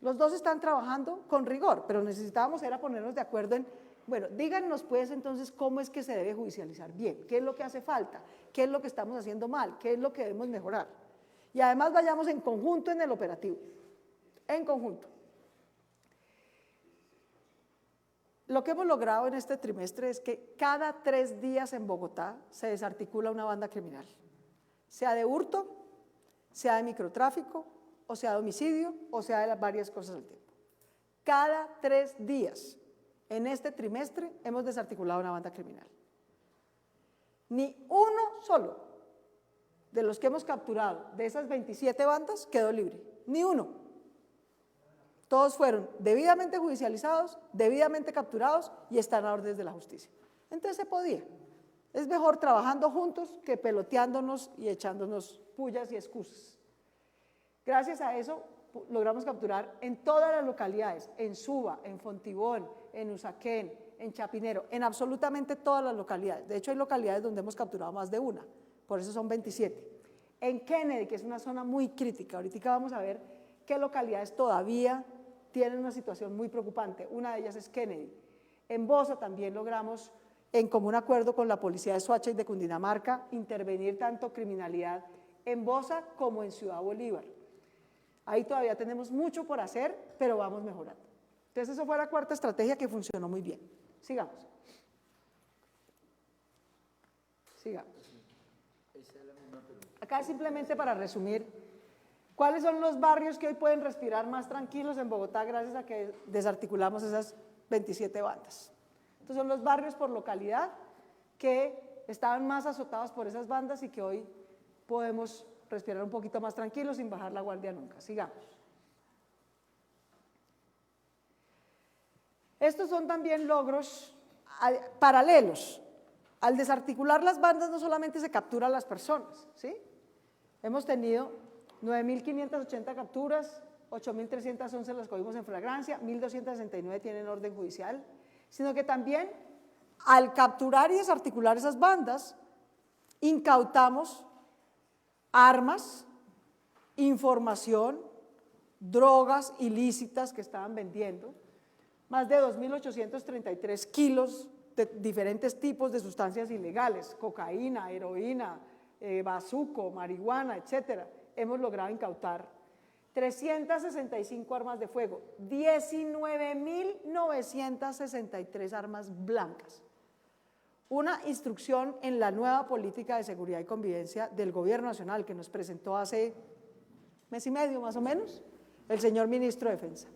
Los dos están trabajando con rigor, pero necesitábamos era ponernos de acuerdo en, bueno, díganos pues entonces cómo es que se debe judicializar bien, qué es lo que hace falta, qué es lo que estamos haciendo mal, qué es lo que debemos mejorar. Y además vayamos en conjunto en el operativo, en conjunto. Lo que hemos logrado en este trimestre es que cada 3 días en Bogotá se desarticula una banda criminal, sea de hurto, sea de microtráfico, o sea de homicidio, o sea de las varias cosas al tiempo. Cada 3 días en este trimestre hemos desarticulado una banda criminal. Ni uno solo de los que hemos capturado de esas 27 bandas quedó libre, ni uno. Todos fueron debidamente judicializados, debidamente capturados y están a órdenes de la justicia. Entonces se podía. Es mejor trabajando juntos que peloteándonos y echándonos pullas y excusas. Gracias a eso logramos capturar en todas las localidades, en Suba, en Fontibón, en Usaquén, en Chapinero, en absolutamente todas las localidades. De hecho, hay localidades donde hemos capturado más de una, por eso son 27. En Kennedy, que es una zona muy crítica, ahorita vamos a ver qué localidades todavía tienen una situación muy preocupante. Una de ellas es Kennedy. En Bosa también logramos, en común acuerdo con la policía de Soacha y de Cundinamarca, intervenir tanto criminalidad en Bosa como en Ciudad Bolívar. Ahí todavía tenemos mucho por hacer, pero vamos mejorando. Entonces, eso fue la cuarta estrategia que funcionó muy bien. Sigamos. Sigamos. Acá simplemente para resumir, ¿cuáles son los barrios que hoy pueden respirar más tranquilos en Bogotá gracias a que desarticulamos esas 27 bandas? Estos son los barrios por localidad que estaban más azotados por esas bandas y que hoy podemos respirar un poquito más tranquilos sin bajar la guardia nunca. Sigamos. Estos son también logros paralelos. Al desarticular las bandas no solamente se capturan las personas, ¿sí? Hemos tenido 9.580 capturas, 8.311 las cogimos en flagrancia, 1.269 tienen orden judicial, sino que también al capturar y desarticular esas bandas, incautamos armas, información, drogas ilícitas que estaban vendiendo, más de 2.833 kilos de diferentes tipos de sustancias ilegales, cocaína, heroína, bazuco, marihuana, etcétera. Hemos logrado incautar 365 armas de fuego, 19.963 armas blancas. Una instrucción en la nueva política de seguridad y convivencia del Gobierno Nacional que nos presentó hace mes y medio más o menos el señor Ministro de Defensa.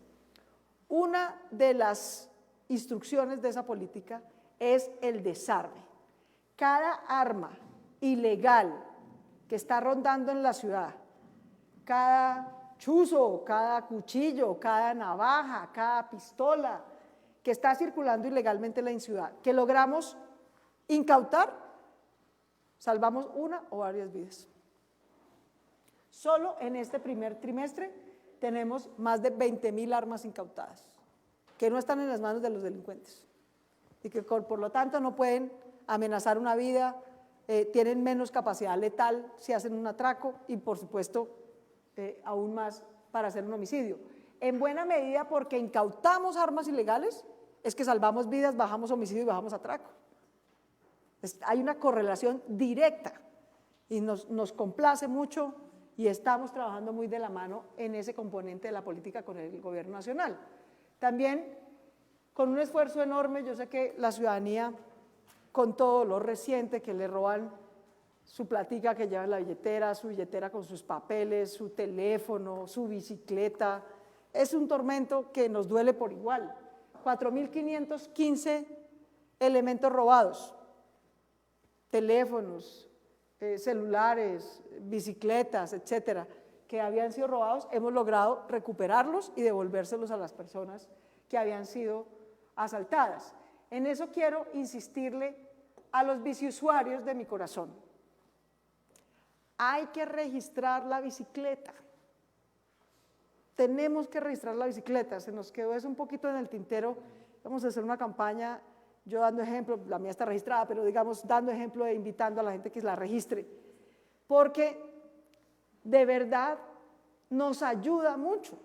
Una de las instrucciones de esa política es el desarme. Cada arma ilegal que está rondando en la ciudad, cada chuzo, cada cuchillo, cada navaja, cada pistola que está circulando ilegalmente en la ciudad, que logramos incautar, salvamos una o varias vidas. Solo en este primer trimestre tenemos más de 20.000 armas incautadas, que no están en las manos de los delincuentes y que por lo tanto no pueden amenazar una vida, tienen menos capacidad letal si hacen un atraco y por supuesto aún más para hacer un homicidio. En buena medida porque incautamos armas ilegales es que salvamos vidas, bajamos homicidio y bajamos atraco. Hay una correlación directa y nos complace mucho y estamos trabajando muy de la mano en ese componente de la política con el Gobierno Nacional. También con un esfuerzo enorme, yo sé que la ciudadanía, con todo lo reciente que le roban su platica que lleva en la billetera, su billetera con sus papeles, su teléfono, su bicicleta, es un tormento que nos duele por igual. 4.515 elementos robados, teléfonos, celulares, bicicletas, etcétera, que habían sido robados, hemos logrado recuperarlos y devolvérselos a las personas que habían sido asaltadas. En eso quiero insistirle a los biciusuarios de mi corazón. Hay que registrar la bicicleta. Tenemos que registrar la bicicleta. Se nos quedó eso un poquito en el tintero. Vamos a hacer una campaña, yo dando ejemplo, la mía está registrada, pero digamos dando ejemplo e invitando a la gente que la registre. Porque de verdad nos ayuda mucho.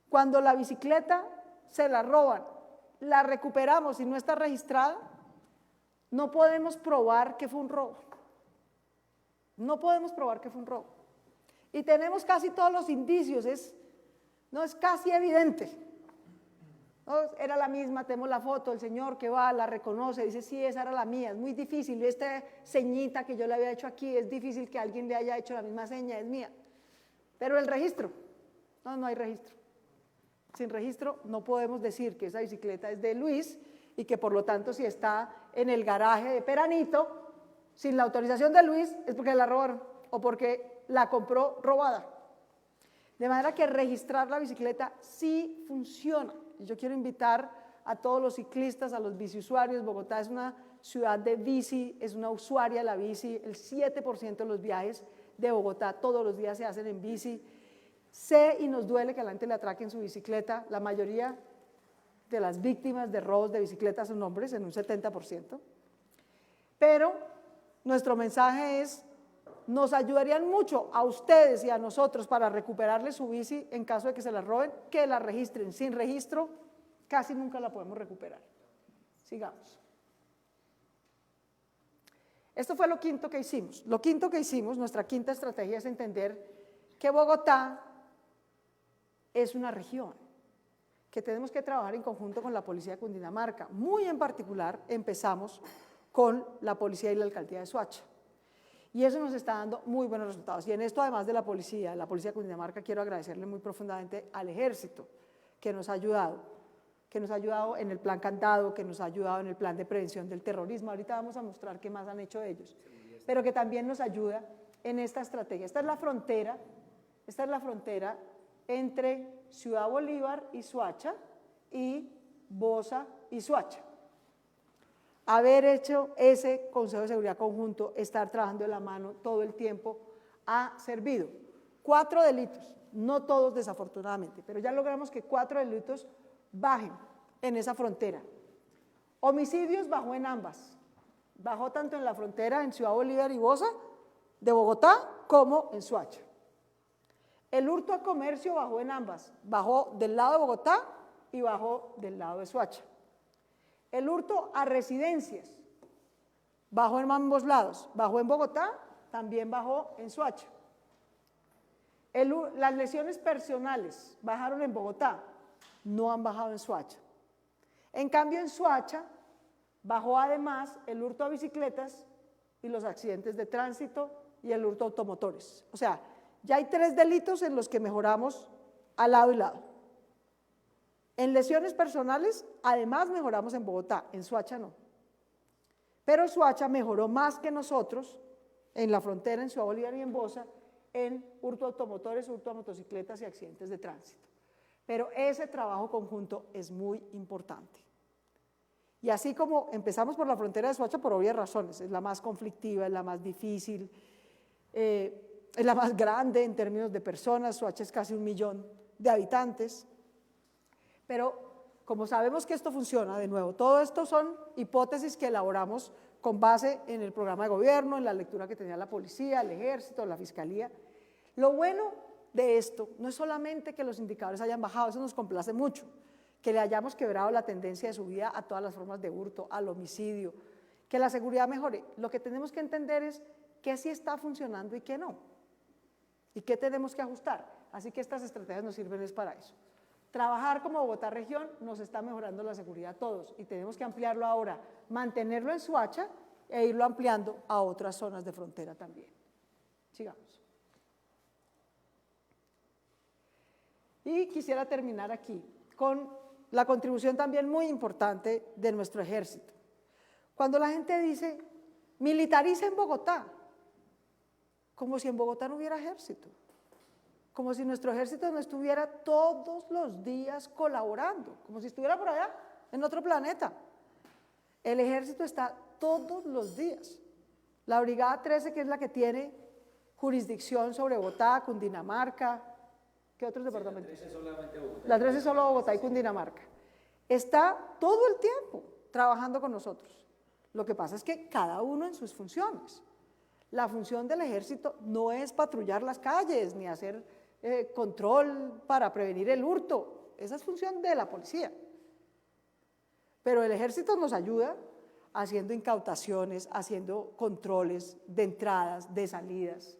Cuando la bicicleta se la roban, la recuperamos y no está registrada, no podemos probar que fue un robo. No podemos probar que fue un robo. Y tenemos casi todos los indicios, no es casi evidente. ¿No? Era la misma, tenemos la foto, el señor que va, la reconoce, dice, sí, esa era la mía, es muy difícil, esta ceñita que yo le había hecho aquí, es difícil que alguien le haya hecho la misma seña, es mía. Pero el registro, no hay registro. Sin registro no podemos decir que esa bicicleta es de Luis y que por lo tanto si está en el garaje de Peranito, sin la autorización de Luis, es porque la robaron o porque la compró robada. De manera que registrar la bicicleta sí funciona. Y yo quiero invitar a todos los ciclistas, a los biciusuarios. Bogotá es una ciudad de bici, es una usuaria de la bici. El 7% de los viajes de Bogotá todos los días se hacen en bici. Sé y nos duele que a la gente le atraquen su bicicleta. La mayoría de las víctimas de robos de bicicletas son hombres, en un 70%. Pero nuestro mensaje es, nos ayudarían mucho a ustedes y a nosotros para recuperarle su bici en caso de que se la roben, que la registren. Sin registro casi nunca la podemos recuperar. Sigamos. Esto fue lo quinto que hicimos. Lo quinto que hicimos, nuestra quinta estrategia es entender que Bogotá es una región, que tenemos que trabajar en conjunto con la Policía de Cundinamarca. Muy en particular empezamos con la Policía y la Alcaldía de Soacha. Y eso nos está dando muy buenos resultados. Y en esto, además de la Policía de Cundinamarca, quiero agradecerle muy profundamente al Ejército, que nos ha ayudado en el plan Candado, que nos ha ayudado en el plan de prevención del terrorismo. Ahorita vamos a mostrar qué más han hecho ellos, pero que también nos ayuda en esta estrategia. Esta es la frontera entre Ciudad Bolívar y Soacha y Bosa y Soacha. Haber hecho ese Consejo de Seguridad Conjunto, estar trabajando de la mano todo el tiempo, ha servido. 4 delitos, no todos desafortunadamente, pero ya logramos que 4 delitos bajen en esa frontera. Homicidios bajó en ambas, bajó tanto en la frontera en Ciudad Bolívar y Bosa de Bogotá como en Soacha. El hurto a comercio bajó en ambas, bajó del lado de Bogotá y bajó del lado de Soacha. El hurto a residencias bajó en ambos lados, bajó en Bogotá, también bajó en Soacha. Las lesiones personales bajaron en Bogotá, no han bajado en Soacha. En cambio en Soacha bajó además el hurto a bicicletas y los accidentes de tránsito y el hurto a automotores. O sea, ya hay 3 delitos en los que mejoramos a lado y lado. En lesiones personales, además mejoramos en Bogotá, en Soacha no. Pero Soacha mejoró más que nosotros en la frontera, en Ciudad Bolívar y en Bosa, en hurto a automotores, hurto a motocicletas y accidentes de tránsito. Pero ese trabajo conjunto es muy importante. Y así como empezamos por la frontera de Soacha por obvias razones, es la más conflictiva, es la más difícil, es la más grande en términos de personas, Soacha es casi 1 millón de habitantes. Pero como sabemos que esto funciona, de nuevo, todo esto son hipótesis que elaboramos con base en el programa de gobierno, en la lectura que tenía la policía, el ejército, la fiscalía. Lo bueno de esto no es solamente que los indicadores hayan bajado, eso nos complace mucho, que le hayamos quebrado la tendencia de subida a todas las formas de hurto, al homicidio, que la seguridad mejore. Lo que tenemos que entender es qué sí está funcionando y qué no, y qué tenemos que ajustar. Así que estas estrategias nos sirven es para eso. Trabajar como Bogotá región nos está mejorando la seguridad a todos y tenemos que ampliarlo ahora, mantenerlo en Soacha e irlo ampliando a otras zonas de frontera también. Sigamos. Y quisiera terminar aquí con la contribución también muy importante de nuestro ejército. Cuando la gente dice, militariza en Bogotá, como si en Bogotá no hubiera ejército. Como si nuestro ejército no estuviera todos los días colaborando, como si estuviera por allá, en otro planeta. El ejército está todos los días. La Brigada 13, que es la que tiene jurisdicción sobre Bogotá, Cundinamarca, ¿qué otros departamentos? La 13 solamente Bogotá. La 13 es solo Bogotá y Cundinamarca. Está todo el tiempo trabajando con nosotros. Lo que pasa es que cada uno en sus funciones. La función del ejército no es patrullar las calles, ni hacer control para prevenir el hurto. Esa es función de la policía. Pero el ejército nos ayuda haciendo incautaciones, haciendo controles de entradas, de salidas,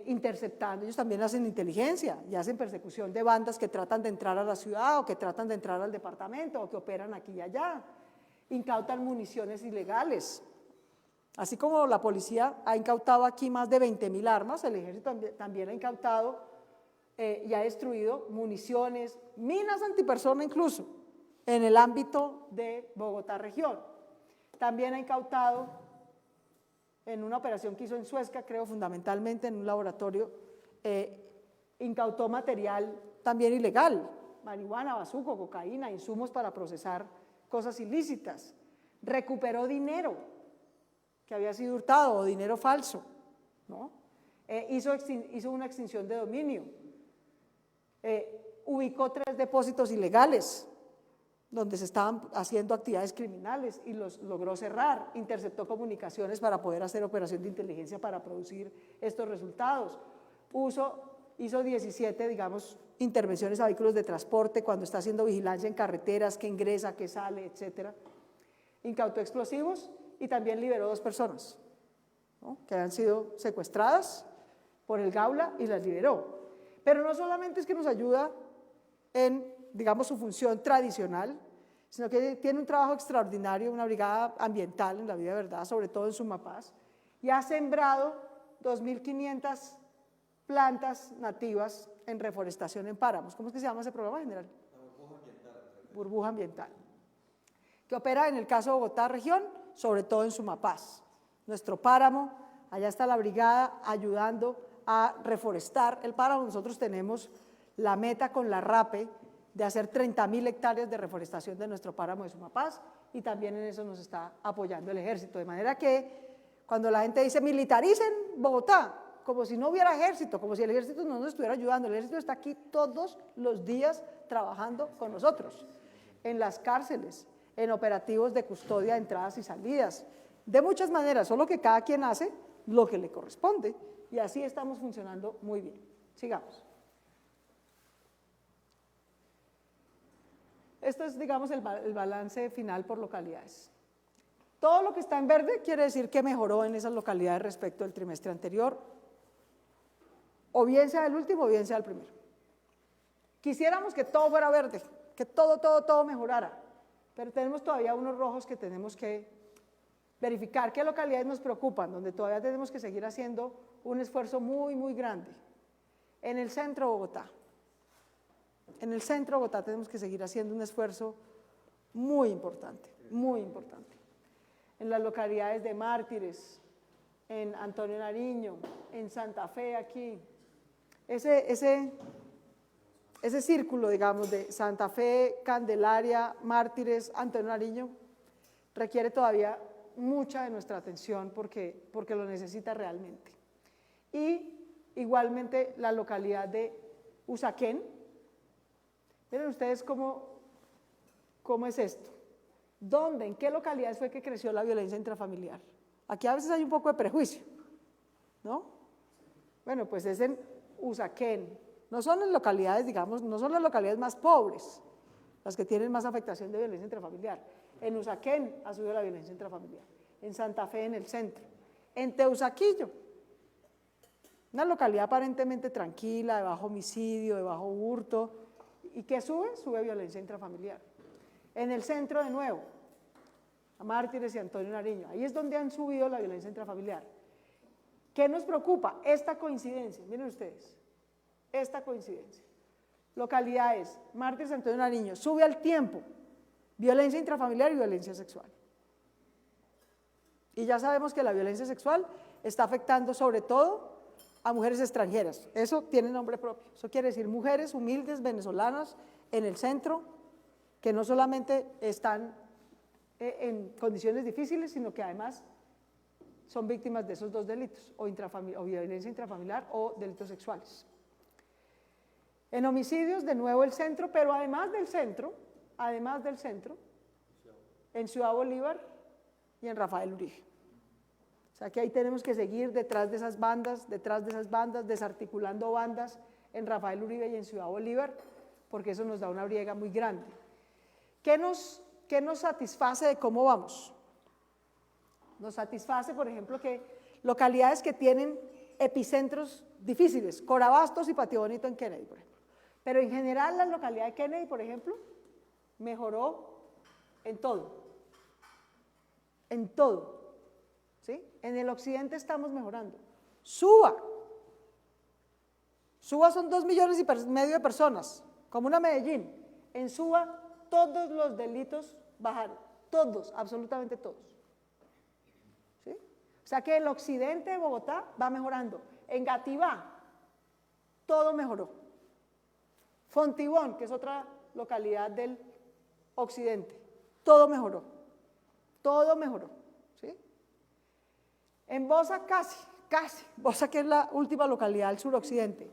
interceptando. Ellos también hacen inteligencia y hacen persecución de bandas que tratan de entrar a la ciudad o que tratan de entrar al departamento o que operan aquí y allá. Incautan municiones ilegales. Así como la policía ha incautado aquí más de 20.000 armas, el ejército también ha incautado y ha destruido municiones, minas antipersona incluso, en el ámbito de Bogotá región. También ha incautado en una operación que hizo en Suezca, creo fundamentalmente en un laboratorio, incautó material también ilegal, marihuana, bazuco, cocaína, insumos para procesar cosas ilícitas. Recuperó dinero que había sido hurtado o dinero falso, ¿no? Hizo una extinción de dominio, ubicó 3 depósitos ilegales donde se estaban haciendo actividades criminales y los logró cerrar, interceptó comunicaciones para poder hacer operación de inteligencia para producir estos resultados. Hizo 17, digamos, intervenciones a vehículos de transporte cuando está haciendo vigilancia en carreteras, que ingresa, que sale, etcétera. Incautó explosivos y también liberó 2 personas, ¿no?, que habían sido secuestradas por el Gaula y las liberó. Pero no solamente es que nos ayuda en, digamos, su función tradicional, sino que tiene un trabajo extraordinario, una brigada ambiental en la Vida de Verdad, sobre todo en Sumapaz, y ha sembrado 2.500 plantas nativas en reforestación en páramos. ¿Cómo es que se llama ese programa general? La burbuja ambiental. Burbuja ambiental, que opera en el caso de Bogotá región, sobre todo en Sumapaz. Nuestro páramo, allá está la brigada ayudando a reforestar el páramo. Nosotros tenemos la meta con la RAPE de hacer 30.000 hectáreas de reforestación de nuestro páramo de Sumapaz, y también en eso nos está apoyando el ejército, de manera que cuando la gente dice militaricen Bogotá, como si no hubiera ejército, como si el ejército no nos estuviera ayudando, el ejército está aquí todos los días trabajando con nosotros, en las cárceles, en operativos de custodia de entradas y salidas, de muchas maneras, solo que cada quien hace lo que le corresponde, y así estamos funcionando muy bien. Sigamos. Esto es, digamos, el balance final por localidades. Todo lo que está en verde quiere decir que mejoró en esas localidades respecto al trimestre anterior, o bien sea el último o bien sea el primero. Quisiéramos que todo fuera verde, que todo mejorara, pero tenemos todavía unos rojos que tenemos que verificar qué localidades nos preocupan, donde todavía tenemos que seguir haciendo un esfuerzo muy grande. En el centro de Bogotá. En el centro de Bogotá tenemos que seguir haciendo un esfuerzo muy importante, muy importante. En las localidades de Mártires, en Antonio Nariño, en Santa Fe aquí, ese círculo, digamos, de Santa Fe, Candelaria, Mártires, Antonio Nariño, requiere todavía mucha de nuestra atención porque lo necesita realmente. Y igualmente la localidad de Usaquén. Miren ustedes cómo es esto. ¿Dónde, en qué localidades fue que creció la violencia intrafamiliar? Aquí a veces hay un poco de prejuicio, ¿no? Bueno, pues es en Usaquén. No son en localidades, digamos, no son las localidades más pobres las que tienen más afectación de violencia intrafamiliar. En Usaquén ha subido la violencia intrafamiliar. En Santa Fe, en el centro. En Teusaquillo, una localidad aparentemente tranquila, de bajo homicidio, de bajo hurto. ¿Y qué sube? Sube violencia intrafamiliar. En el centro de nuevo, a Mártires y Antonio Nariño, ahí es donde han subido la violencia intrafamiliar. ¿Qué nos preocupa? Esta coincidencia, miren ustedes, esta coincidencia. Localidades, Mártires y Antonio Nariño, sube al tiempo violencia intrafamiliar y violencia sexual. Y ya sabemos que la violencia sexual está afectando sobre todo a mujeres extranjeras. Eso tiene nombre propio. Eso quiere decir mujeres humildes venezolanas en el centro que no solamente están en condiciones difíciles, sino que además son víctimas de esos 2 delitos, o violencia intrafamiliar o delitos sexuales. En homicidios, de nuevo el centro, pero además del centro, en Ciudad Bolívar y en Rafael Uribe. sea que ahí tenemos que seguir detrás de esas bandas, desarticulando bandas en Rafael Uribe y en Ciudad Bolívar, porque eso nos da una briega muy grande. ¿Qué nos satisface de cómo vamos? Nos satisface, por ejemplo, que localidades que tienen epicentros difíciles, Corabastos y Patio Bonito en Kennedy, por ejemplo. Pero en general la localidad de Kennedy, por ejemplo, mejoró en todo. En todo. ¿Sí? En el occidente estamos mejorando. Suba son 2,5 millones de personas, como una Medellín. En Suba todos los delitos bajaron, todos, absolutamente todos. ¿Sí? O sea que el occidente de Bogotá va mejorando. En Gativá, todo mejoró. Fontibón, que es otra localidad del occidente, todo mejoró. Todo mejoró. ¿Sí? En Bosa casi, Bosa que es la última localidad del suroccidente,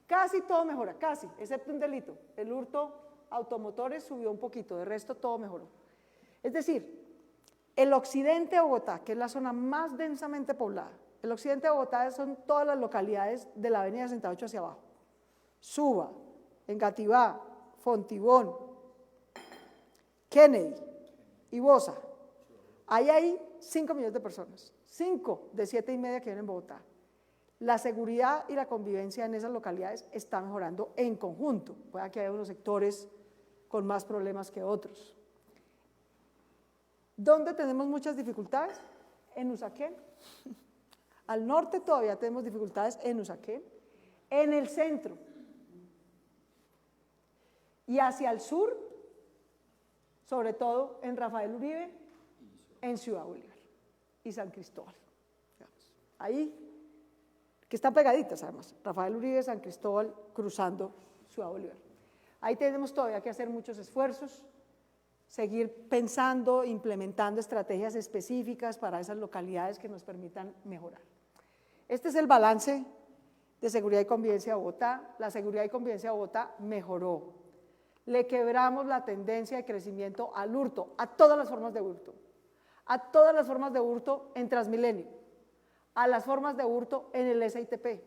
casi todo mejora, casi, excepto un delito. El hurto automotores subió un poquito, de resto todo mejoró. Es decir, el occidente de Bogotá, que es la zona más densamente poblada, el occidente de Bogotá son todas las localidades de la avenida 68 hacia abajo. Suba, Engativá, Fontibón, Kennedy y Bosa. Ahí hay 5 millones de personas, 5 de 7,5 que viven en Bogotá. La seguridad y la convivencia en esas localidades está mejorando en conjunto. Puede que haya unos sectores con más problemas que otros. ¿Dónde tenemos muchas dificultades? En Usaquén. Al norte todavía tenemos dificultades en Usaquén, en el centro. Y hacia el sur, sobre todo en Rafael Uribe, en Ciudad Bolívar y San Cristóbal. Ahí, que están pegaditas además, Rafael Uribe, San Cristóbal, cruzando Ciudad Bolívar. Ahí tenemos todavía que hacer muchos esfuerzos, seguir pensando, implementando estrategias específicas para esas localidades que nos permitan mejorar. Este es el balance de seguridad y convivencia de Bogotá. La seguridad y convivencia de Bogotá mejoró. Le quebramos la tendencia de crecimiento al hurto, a todas las formas de hurto, a todas las formas de hurto en Transmilenio, a las formas de hurto en el SITP.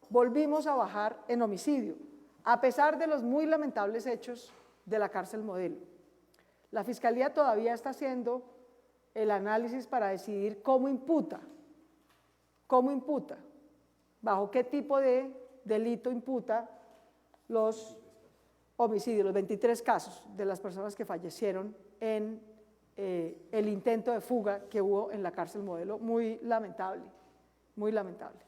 Volvimos a bajar en homicidio, a pesar de los muy lamentables hechos de la cárcel Modelo. La Fiscalía todavía está haciendo el análisis para decidir cómo imputa, bajo qué tipo de delito imputa los homicidios, los 23 casos de las personas que fallecieron en el intento de fuga que hubo en la cárcel Modelo. Muy lamentable, muy lamentable.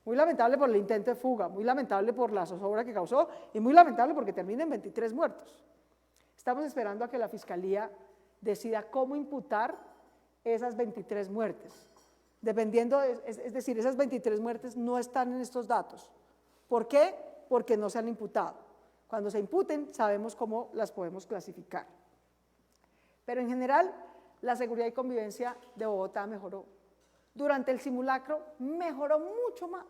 Muy lamentable por el intento de fuga, muy lamentable por la zozobra que causó y muy lamentable porque termina en 23 muertos. Estamos esperando a que la Fiscalía decida cómo imputar esas 23 muertes. Dependiendo, es decir, esas 23 muertes no están en estos datos. ¿Por qué? Porque no se han imputado. Cuando se imputen, sabemos cómo las podemos clasificar. Pero en general, la seguridad y convivencia de Bogotá mejoró. Durante el simulacro mejoró mucho más.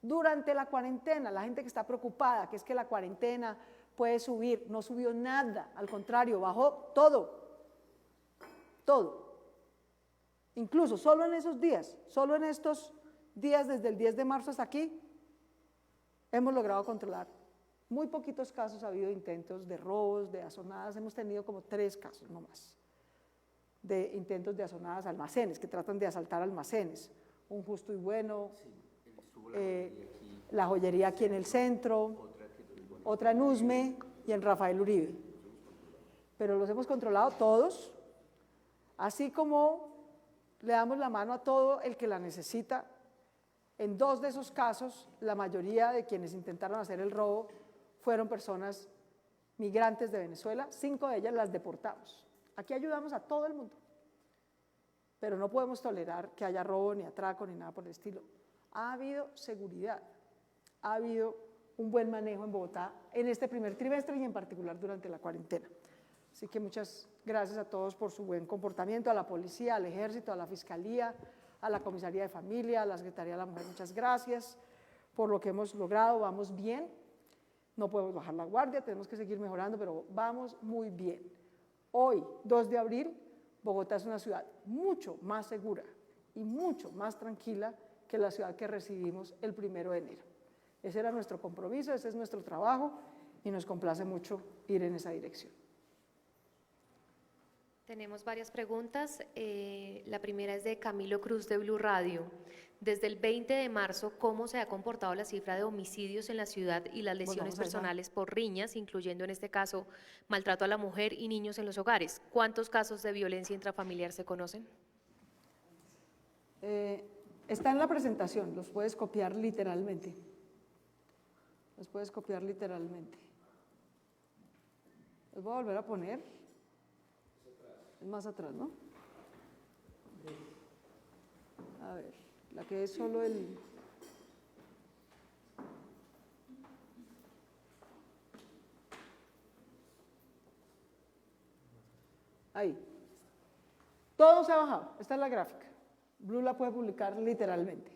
Durante la cuarentena, la gente que está preocupada, que es que la cuarentena puede subir, no subió nada, al contrario, bajó todo, todo. Incluso solo en esos días, solo en estos días desde el 10 de marzo hasta aquí, hemos logrado controlar. Muy poquitos casos ha habido intentos de robos, de azonadas, hemos tenido como 3 casos nomás, de intentos de azonadas a almacenes, que tratan de asaltar almacenes, un Justo y Bueno, la joyería aquí en el centro, otra en Usme y en Rafael Uribe. Pero los hemos controlado todos, así como le damos la mano a todo el que la necesita. En 2 de esos casos, la mayoría de quienes intentaron hacer el robo fueron personas migrantes de Venezuela, 5 de ellas las deportamos. Aquí ayudamos a todo el mundo, pero no podemos tolerar que haya robo, ni atraco, ni nada por el estilo. Ha habido seguridad, ha habido un buen manejo en Bogotá en este primer trimestre y en particular durante la cuarentena. Así que muchas gracias a todos por su buen comportamiento, a la policía, al ejército, a la fiscalía, a la comisaría de familia, a la Secretaría de la Mujer, muchas gracias por lo que hemos logrado, vamos bien, no podemos bajar la guardia, tenemos que seguir mejorando, pero vamos muy bien. Hoy, 2 de abril, Bogotá es una ciudad mucho más segura y mucho más tranquila que la ciudad que recibimos el 1 de enero. Ese era nuestro compromiso, ese es nuestro trabajo y nos complace mucho ir en esa dirección. Tenemos varias preguntas. La primera es de Camilo Cruz de Blue Radio. Desde el 20 de marzo, ¿cómo se ha comportado la cifra de homicidios en la ciudad y las lesiones personales por riñas, incluyendo en este caso maltrato a la mujer y niños en los hogares? ¿Cuántos casos de violencia intrafamiliar se conocen? Está en la presentación, los puedes copiar literalmente. Los puedes copiar literalmente. Los voy a volver a poner. Es más atrás, ¿no? A ver, la que es solo el... Ahí. Todo se ha bajado, esta es la gráfica. Blue la puede publicar literalmente.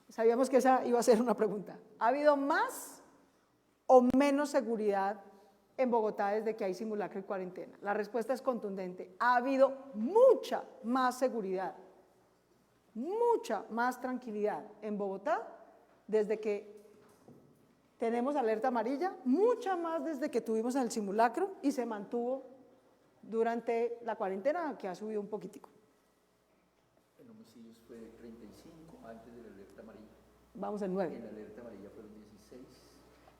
Sabíamos que esa iba a ser una pregunta. ¿Ha habido más o menos seguridad en Bogotá desde que hay simulacro y cuarentena? La respuesta es contundente. Ha habido mucha más seguridad, mucha más tranquilidad en Bogotá desde que tenemos alerta amarilla, mucha más desde que tuvimos el simulacro y se mantuvo durante la cuarentena, que ha subido un poquitico. En homicidios fue 35 antes de la alerta amarilla. Vamos en 9. En la alerta amarilla fueron 16.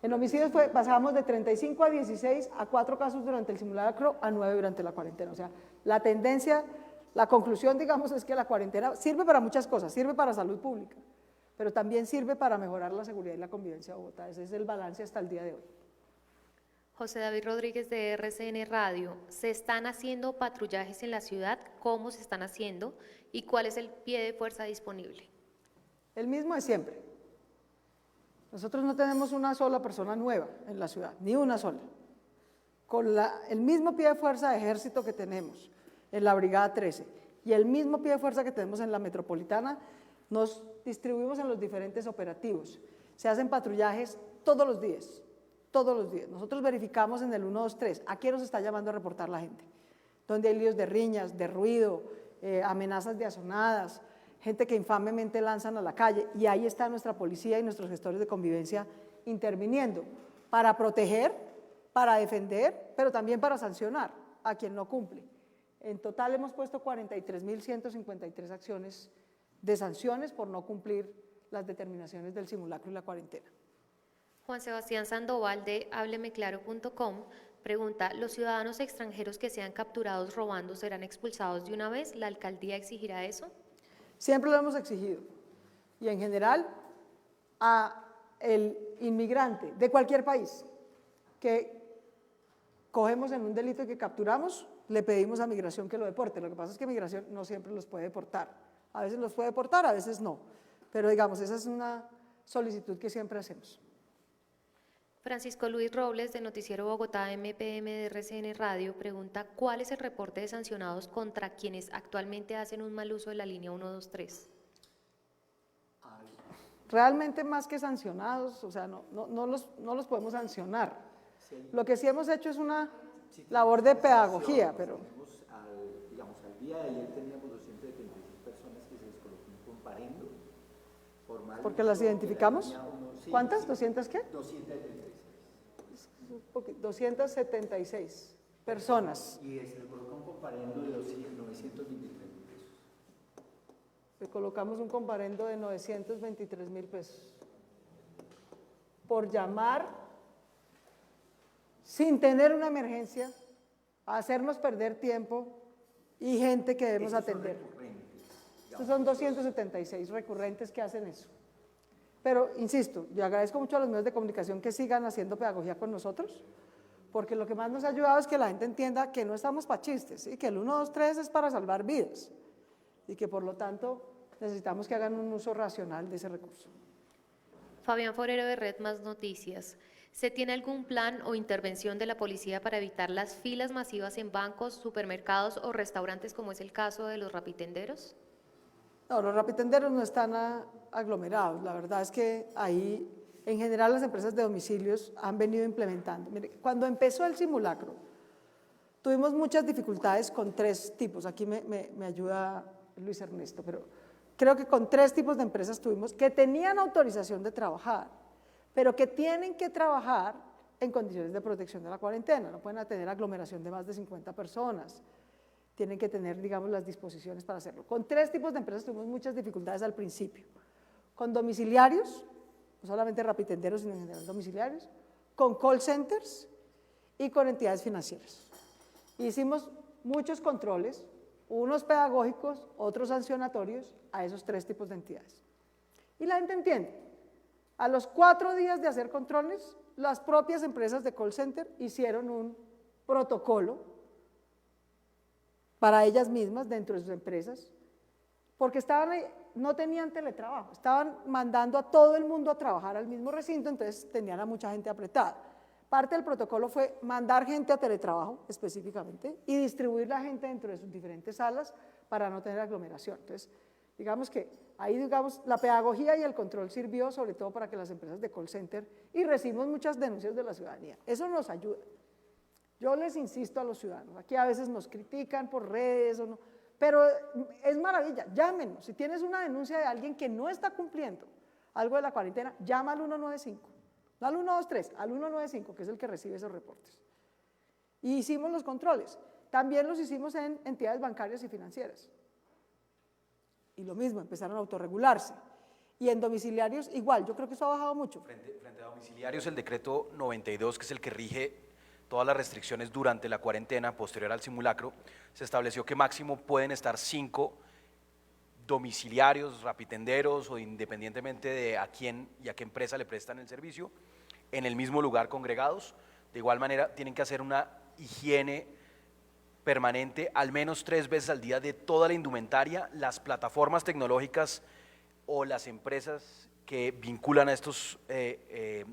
En homicidios pasamos de 35 a 16 a 4 casos durante el simulacro a 9 durante la cuarentena. O sea, la tendencia, la conclusión, digamos, es que la cuarentena sirve para muchas cosas, sirve para salud pública, pero también sirve para mejorar la seguridad y la convivencia de Bogotá. Ese es el balance hasta el día de hoy. José David Rodríguez de RCN Radio. ¿Se están haciendo patrullajes en la ciudad? ¿Cómo se están haciendo? ¿Y cuál es el pie de fuerza disponible? El mismo de siempre. Nosotros no tenemos una sola persona nueva en la ciudad, ni una sola. Con el mismo pie de fuerza de ejército que tenemos en la Brigada 13 y el mismo pie de fuerza que tenemos en la Metropolitana, nos distribuimos en los diferentes operativos. Se hacen patrullajes todos los días, todos los días. Nosotros verificamos en el 123 a quién nos está llamando a reportar la gente, donde hay líos de riñas, de ruido, amenazas de azonadas, gente que infamemente lanzan a la calle, y ahí está nuestra policía y nuestros gestores de convivencia interviniendo para proteger, para defender, pero también para sancionar a quien no cumple. En total hemos puesto 43.153 acciones de sanciones por no cumplir las determinaciones del simulacro y la cuarentena. Juan Sebastián Sandoval de hablemeclaro.com pregunta, ¿los ciudadanos extranjeros que sean capturados robando serán expulsados de una vez? ¿La alcaldía exigirá eso? Siempre lo hemos exigido, y en general a el inmigrante de cualquier país que cogemos en un delito y que capturamos, le pedimos a Migración que lo deporte. Lo que pasa es que Migración no siempre los puede deportar, a veces los puede deportar, a veces no, pero digamos, esa es una solicitud que siempre hacemos. Francisco Luis Robles de Noticiero Bogotá MPM de RCN Radio pregunta, ¿cuál es el reporte de sancionados contra quienes actualmente hacen un mal uso de la línea 123? Realmente más que sancionados, o sea, no los podemos sancionar. Lo que sí hemos hecho es una labor de pedagogía, pero... Digamos, al día de ayer teníamos 276 personas que se les colocó un comparendo formal. ¿Porque las identificamos? ¿Cuántas? ¿200 qué? 276 personas. Y se le coloca un comparendo de 923 mil pesos. Le colocamos un comparendo de 923.000 pesos por llamar sin tener una emergencia, a hacernos perder tiempo y gente que debemos atender. Estos son 276 recurrentes que hacen eso. Pero, insisto, yo agradezco mucho a los medios de comunicación que sigan haciendo pedagogía con nosotros, porque lo que más nos ha ayudado es que la gente entienda que no estamos para chistes, ¿sí? Que el 123 es para salvar vidas y que por lo tanto necesitamos que hagan un uso racional de ese recurso. Fabián Forero de Red Más Noticias. ¿Se tiene algún plan o intervención de la policía para evitar las filas masivas en bancos, supermercados o restaurantes, como es el caso de los rapitenderos? No, los rapitenderos no están aglomerados. La verdad es que ahí, en general, las empresas de domicilios han venido implementando. Mire, cuando empezó el simulacro, Tuvimos muchas dificultades con 3 tipos, aquí me ayuda Luis Ernesto, pero creo que con 3 tipos de empresas tuvimos que tenían autorización de trabajar, pero que tienen que trabajar en condiciones de protección de la cuarentena, no pueden tener aglomeración de más de 50 personas, tienen que tener, digamos, las disposiciones para hacerlo. Con 3 tipos de empresas tuvimos muchas dificultades al principio, con domiciliarios, no solamente rapitenderos, sino en general domiciliarios, con call centers y con entidades financieras. Hicimos muchos controles, unos pedagógicos, otros sancionatorios, a esos 3 tipos de entidades. Y la gente entiende. A los 4 días de hacer controles, las propias empresas de call center hicieron un protocolo para ellas mismas dentro de sus empresas, porque estaban ahí, no tenían teletrabajo, estaban mandando a todo el mundo a trabajar al mismo recinto, entonces tenían a mucha gente apretada. Parte del protocolo fue mandar gente a teletrabajo específicamente y distribuir la gente dentro de sus diferentes salas para no tener aglomeración. Entonces, digamos que ahí, digamos, la pedagogía y el control sirvió sobre todo para que las empresas de call center, y recibimos muchas denuncias de la ciudadanía, eso nos ayuda. Yo les insisto a los ciudadanos, aquí a veces nos critican por redes o no, pero es maravilla, llámenos, si tienes una denuncia de alguien que no está cumpliendo algo de la cuarentena, llama al 195. No al 123, al 195, que es el que recibe esos reportes. Y hicimos los controles. También los hicimos en entidades bancarias y financieras. Y lo mismo, empezaron a autorregularse. Y en domiciliarios igual, yo creo que eso ha bajado mucho. Frente a domiciliarios, el decreto 92, que es el que rige todas las restricciones durante la cuarentena posterior al simulacro, se estableció que máximo pueden estar 5 domiciliarios, rapitenderos o independientemente de a quién y a qué empresa le prestan el servicio, en el mismo lugar congregados. De igual manera tienen que hacer una higiene permanente al menos 3 veces al día de toda la indumentaria. Las plataformas tecnológicas o las empresas que vinculan a estos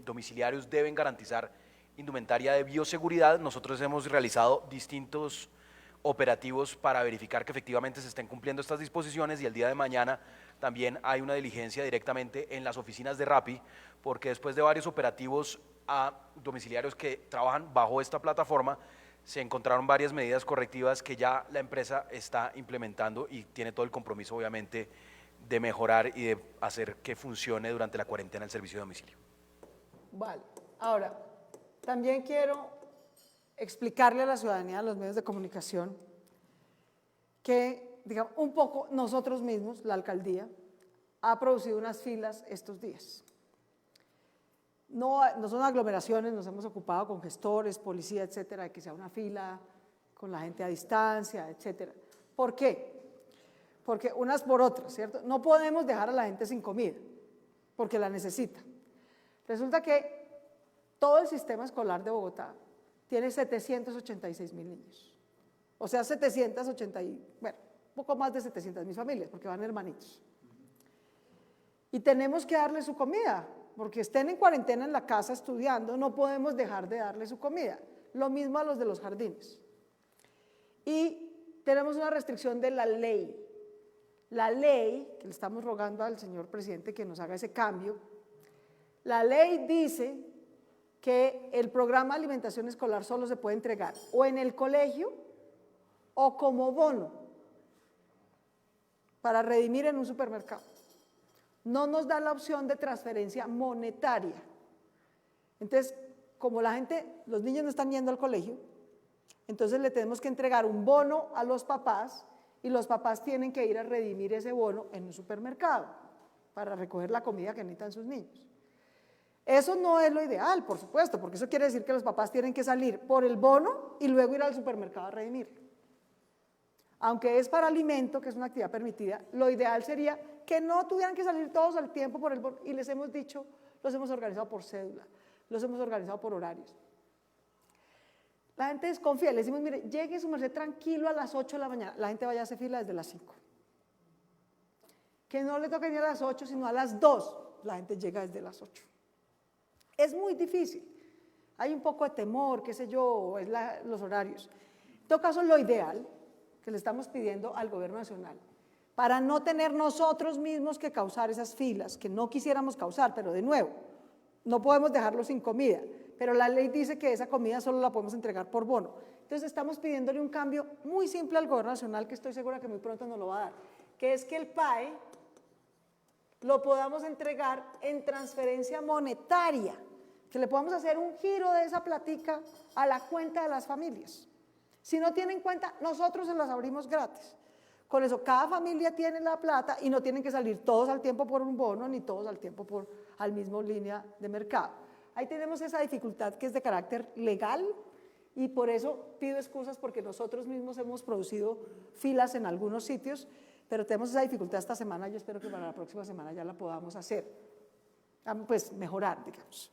domiciliarios deben garantizar indumentaria de bioseguridad. Nosotros hemos realizado distintos operativos para verificar que efectivamente se estén cumpliendo estas disposiciones, y el día de mañana también hay una diligencia directamente en las oficinas de Rappi, porque después de varios operativos a domiciliarios que trabajan bajo esta plataforma, se encontraron varias medidas correctivas que ya la empresa está implementando y tiene todo el compromiso, obviamente, de mejorar y de hacer que funcione durante la cuarentena el servicio de domicilio. Vale, ahora, también quiero explicarle a la ciudadanía, a los medios de comunicación, que, digamos, un poco nosotros mismos, la alcaldía, ha producido unas filas estos días. No son aglomeraciones, nos hemos ocupado con gestores, policía, etcétera, de que sea una fila con la gente a distancia, etcétera. ¿Por qué? Porque unas por otras, ¿cierto? No podemos dejar a la gente sin comida, porque la necesita. Resulta que todo el sistema escolar de Bogotá tiene 786.000 niños, o sea, poco más de 700.000 familias, porque van hermanitos. Y tenemos que darle su comida, porque estén en cuarentena en la casa estudiando, no podemos dejar de darle su comida. Lo mismo a los de los jardines. Y tenemos una restricción de la ley. La ley, que le estamos rogando al señor presidente que nos haga ese cambio, la ley dice que el programa de alimentación escolar solo se puede entregar o en el colegio o como bono para redimir en un supermercado. No nos da la opción de transferencia monetaria. Entonces, como los niños no están yendo al colegio, entonces le tenemos que entregar un bono a los papás y los papás tienen que ir a redimir ese bono en un supermercado para recoger la comida que necesitan sus niños. Eso no es lo ideal, por supuesto, porque eso quiere decir que los papás tienen que salir por el bono y luego ir al supermercado a redimirlo. Aunque es para alimento, que es una actividad permitida, lo ideal sería que no tuvieran que salir todos al tiempo por el bono, y les hemos dicho, los hemos organizado por cédula, los hemos organizado por horarios. La gente desconfía, le decimos, mire, llegue su merced tranquilo a las 8 de la mañana, la gente vaya a hacer fila desde las 5. Que no le toque ni a las 8, sino a las 2, la gente llega desde las 8. Es muy difícil, hay un poco de temor, qué sé yo, los horarios. En todo caso, lo ideal que le estamos pidiendo al gobierno nacional, para no tener nosotros mismos que causar esas filas, que no quisiéramos causar, pero de nuevo, no podemos dejarlo sin comida, pero la ley dice que esa comida solo la podemos entregar por bono. Entonces estamos pidiéndole un cambio muy simple al gobierno nacional, que estoy segura que muy pronto nos lo va a dar, que es que el PAE lo podamos entregar en transferencia monetaria, que le podamos hacer un giro de esa platica a la cuenta de las familias. Si no tienen cuenta, nosotros se las abrimos gratis. Con eso, cada familia tiene la plata y no tienen que salir todos al tiempo por un bono, ni todos al tiempo por al mismo línea de mercado. Ahí tenemos esa dificultad que es de carácter legal y por eso pido excusas porque nosotros mismos hemos producido filas en algunos sitios, pero tenemos esa dificultad esta semana. Yo espero que para la próxima semana ya la podamos hacer, pues mejorar, digamos.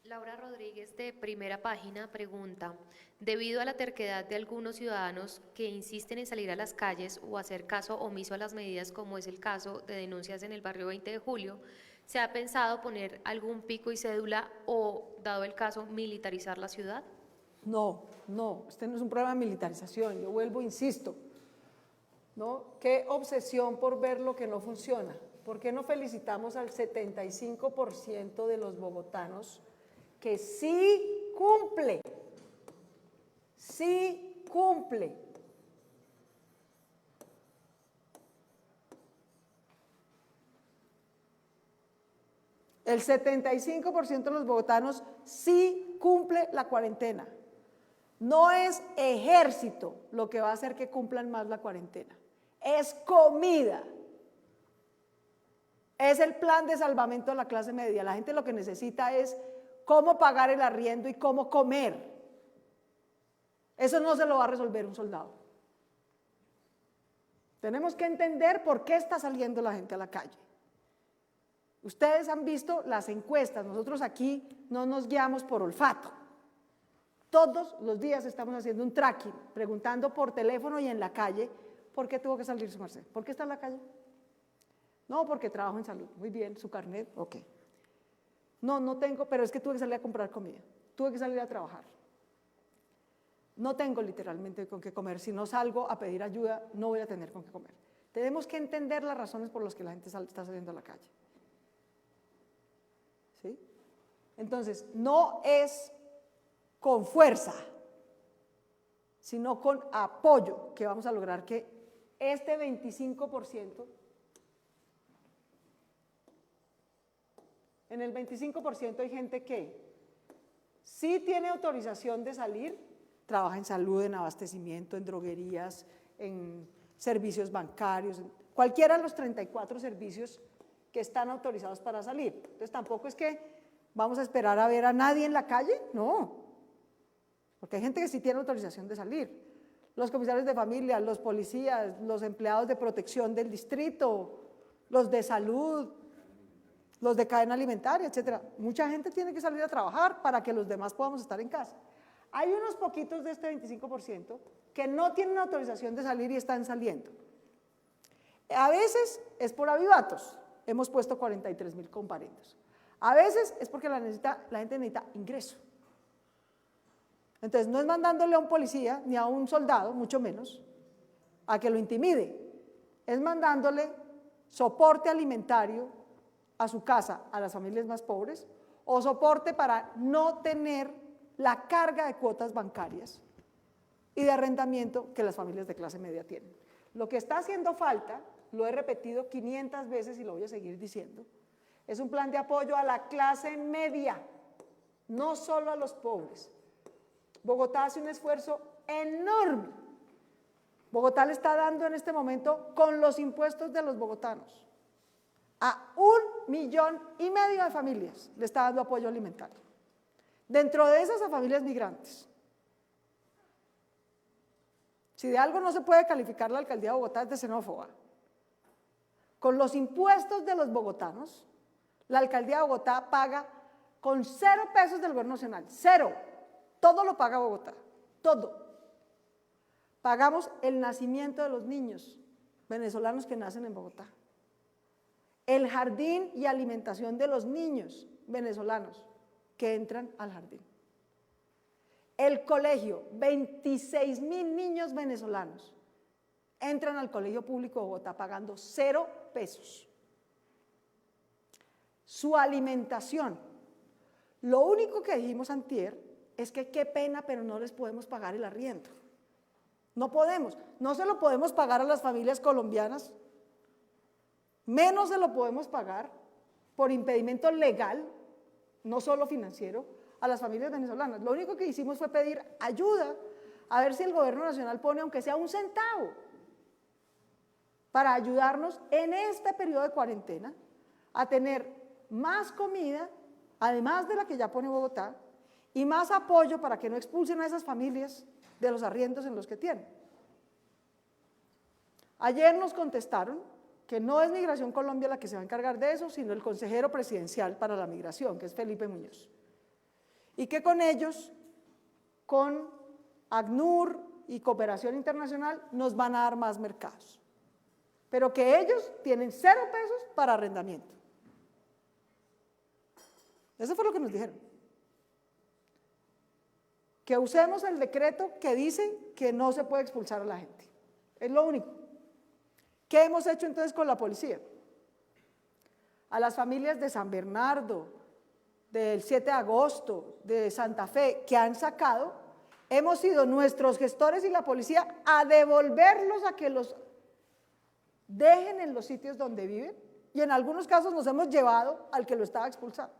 Laura Rodríguez, de Primera Página, pregunta: debido a la terquedad de algunos ciudadanos que insisten en salir a las calles o hacer caso omiso a las medidas, como es el caso de denuncias en el barrio 20 de Julio, ¿se ha pensado poner algún pico y cédula o, dado el caso, militarizar la ciudad? No, este no es un problema de militarización, yo vuelvo, insisto, ¿no? Qué obsesión por ver lo que no funciona. ¿Por qué no felicitamos al 75% de los bogotanos que sí cumple? Sí cumple. El 75% de los bogotanos sí cumple la cuarentena. No es ejército lo que va a hacer que cumplan más la cuarentena, es comida. Es el plan de salvamento de la clase media. La gente lo que necesita es cómo pagar el arriendo y cómo comer. Eso no se lo va a resolver un soldado. Tenemos que entender por qué está saliendo la gente a la calle. Ustedes han visto las encuestas, nosotros aquí no nos guiamos por olfato. Todos los días estamos haciendo un tracking, preguntando por teléfono y en la calle, ¿por qué tuvo que salir su merced? ¿Por qué está en la calle? No, porque trabajo en salud. Muy bien, su carnet, ok. No tengo, pero es que tuve que salir a comprar comida, tuve que salir a trabajar. No tengo literalmente con qué comer, si no salgo a pedir ayuda, no voy a tener con qué comer. Tenemos que entender las razones por las que la gente está saliendo a la calle. ¿Sí? Entonces, no es con fuerza, sino con apoyo que vamos a lograr que este 25%, en el 25% hay gente que sí tiene autorización de salir, trabaja en salud, en abastecimiento, en droguerías, en servicios bancarios, cualquiera de los 34 servicios que están autorizados para salir. Entonces tampoco es que vamos a esperar a ver a nadie en la calle, no, porque hay gente que sí tiene autorización de salir. Los comisarios de familia, los policías, los empleados de protección del distrito, los de salud, los de cadena alimentaria, etcétera. Mucha gente tiene que salir a trabajar para que los demás podamos estar en casa. Hay unos poquitos de este 25% que no tienen autorización de salir y están saliendo. A veces es por avivatos, hemos puesto 43.000 comparendos. A veces es porque la gente necesita ingreso. Entonces no es mandándole a un policía ni a un soldado, mucho menos, a que lo intimide, es mandándole soporte alimentario a su casa, a las familias más pobres, o soporte para no tener la carga de cuotas bancarias y de arrendamiento que las familias de clase media tienen. Lo que está haciendo falta, lo he repetido 500 veces y lo voy a seguir diciendo, es un plan de apoyo a la clase media, no solo a los pobres. Bogotá hace un esfuerzo enorme. Bogotá le está dando en este momento, con los impuestos de los bogotanos, a 1,5 millones de familias le está dando apoyo alimentario. Dentro de esas, a familias migrantes. Si de algo no se puede calificar la alcaldía de Bogotá es de xenófoba. Con los impuestos de los bogotanos, la alcaldía de Bogotá paga con 0 pesos del gobierno nacional, 0. Todo lo paga Bogotá, todo. Pagamos el nacimiento de los niños venezolanos que nacen en Bogotá. El jardín y alimentación de los niños venezolanos que entran al jardín. El colegio, 26.000 niños venezolanos entran al colegio público de Bogotá pagando 0 pesos. Su alimentación, Lo único que dijimos antier es que qué pena, pero no les podemos pagar el arriendo. No podemos, no se lo podemos pagar a las familias colombianas, menos se lo podemos pagar por impedimento legal, no solo financiero, a las familias venezolanas. Lo único que hicimos fue pedir ayuda, a ver si el gobierno nacional pone aunque sea un centavo para ayudarnos en este periodo de cuarentena a tener más comida, además de la que ya pone Bogotá, y más apoyo para que no expulsen a esas familias de los arriendos en los que tienen. Ayer nos contestaron que no es Migración Colombia la que se va a encargar de eso, sino el consejero presidencial para la migración, que es Felipe Muñoz. Y que con ellos, con ACNUR y Cooperación Internacional, nos van a dar más mercados. Pero que ellos tienen 0 pesos para arrendamiento. Eso fue lo que nos dijeron. Que usemos el decreto que dice que no se puede expulsar a la gente. Es lo único. ¿Qué hemos hecho entonces con la policía? A las familias de San Bernardo, del 7 de agosto, de Santa Fe, que han sacado, hemos sido nuestros gestores y la policía a devolverlos a que los dejen en los sitios donde viven, y en algunos casos nos hemos llevado al que lo estaba expulsando.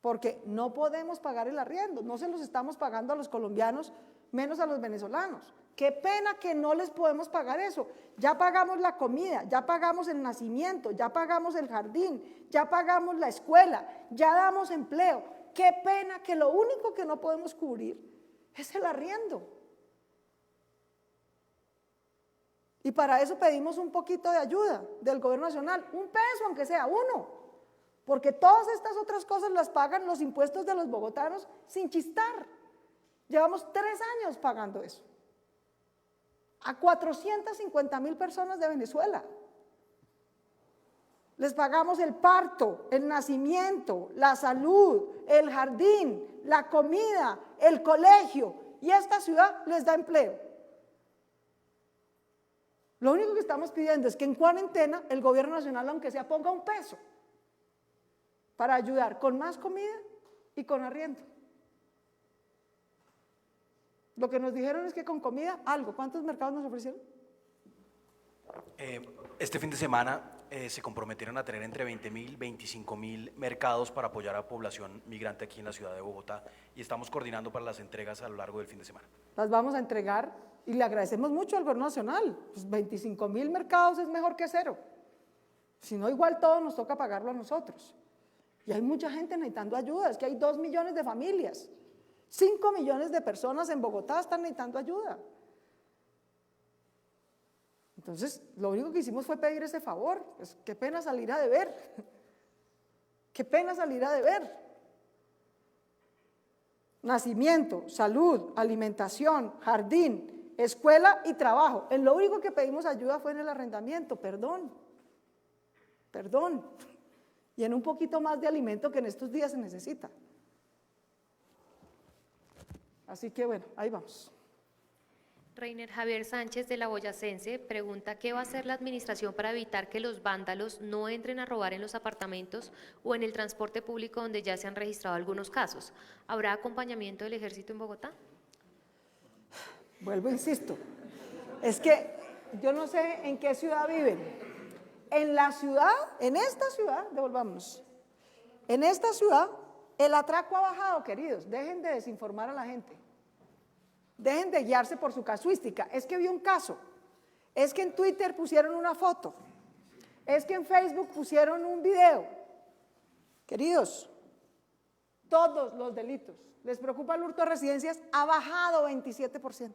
Porque no podemos pagar el arriendo, no se los estamos pagando a los colombianos, menos a los venezolanos. Qué pena que no les podemos pagar eso. Ya pagamos la comida, ya pagamos el nacimiento, ya pagamos el jardín, ya pagamos la escuela, ya damos empleo. Qué pena que lo único que no podemos cubrir es el arriendo. Y para eso pedimos un poquito de ayuda del gobierno nacional, 1 peso aunque sea, 1. Porque todas estas otras cosas las pagan los impuestos de los bogotanos sin chistar. Llevamos 3 años pagando eso. A 450.000 personas de Venezuela. Les pagamos el parto, el nacimiento, la salud, el jardín, la comida, el colegio, y esta ciudad les da empleo. Lo único que estamos pidiendo es que en cuarentena el gobierno nacional, aunque sea, ponga 1 peso para ayudar con más comida y con arriendo. Lo que nos dijeron es que con comida, algo. ¿Cuántos mercados nos ofrecieron? Este fin de semana se comprometieron a tener entre 20.000 y 25.000 mercados para apoyar a la población migrante aquí en la ciudad de Bogotá, y estamos coordinando para las entregas a lo largo del fin de semana. Las vamos a entregar y le agradecemos mucho al gobierno nacional. Pues 25.000 mercados es mejor que 0. Si no, igual todo nos toca pagarlo a nosotros. Y hay mucha gente necesitando ayuda, es que hay 2 millones de familias. 5 millones de personas en Bogotá están necesitando ayuda. Entonces, lo único que hicimos fue pedir ese favor. Pues, qué pena salir a deber. Qué pena salir a deber. Nacimiento, salud, alimentación, jardín, escuela y trabajo. En lo único que pedimos ayuda fue en el arrendamiento, perdón. Y en un poquito más de alimento que en estos días se necesita. Así que bueno, ahí vamos. Reiner Javier Sánchez de La Boyacense pregunta ¿qué va a hacer la administración para evitar que los vándalos no entren a robar en los apartamentos o en el transporte público donde ya se han registrado algunos casos? ¿Habrá acompañamiento del ejército en Bogotá? Vuelvo, insisto, es que yo no sé en qué ciudad viven. En la ciudad, en esta ciudad, devolvámonos, en esta ciudad el atraco ha bajado, queridos, dejen de desinformar a la gente. Dejen de guiarse por su casuística. Es que vi un caso, es que en Twitter pusieron una foto, es que en Facebook pusieron un video. Queridos, todos los delitos, ¿les preocupa el hurto de residencias? Ha bajado 27%.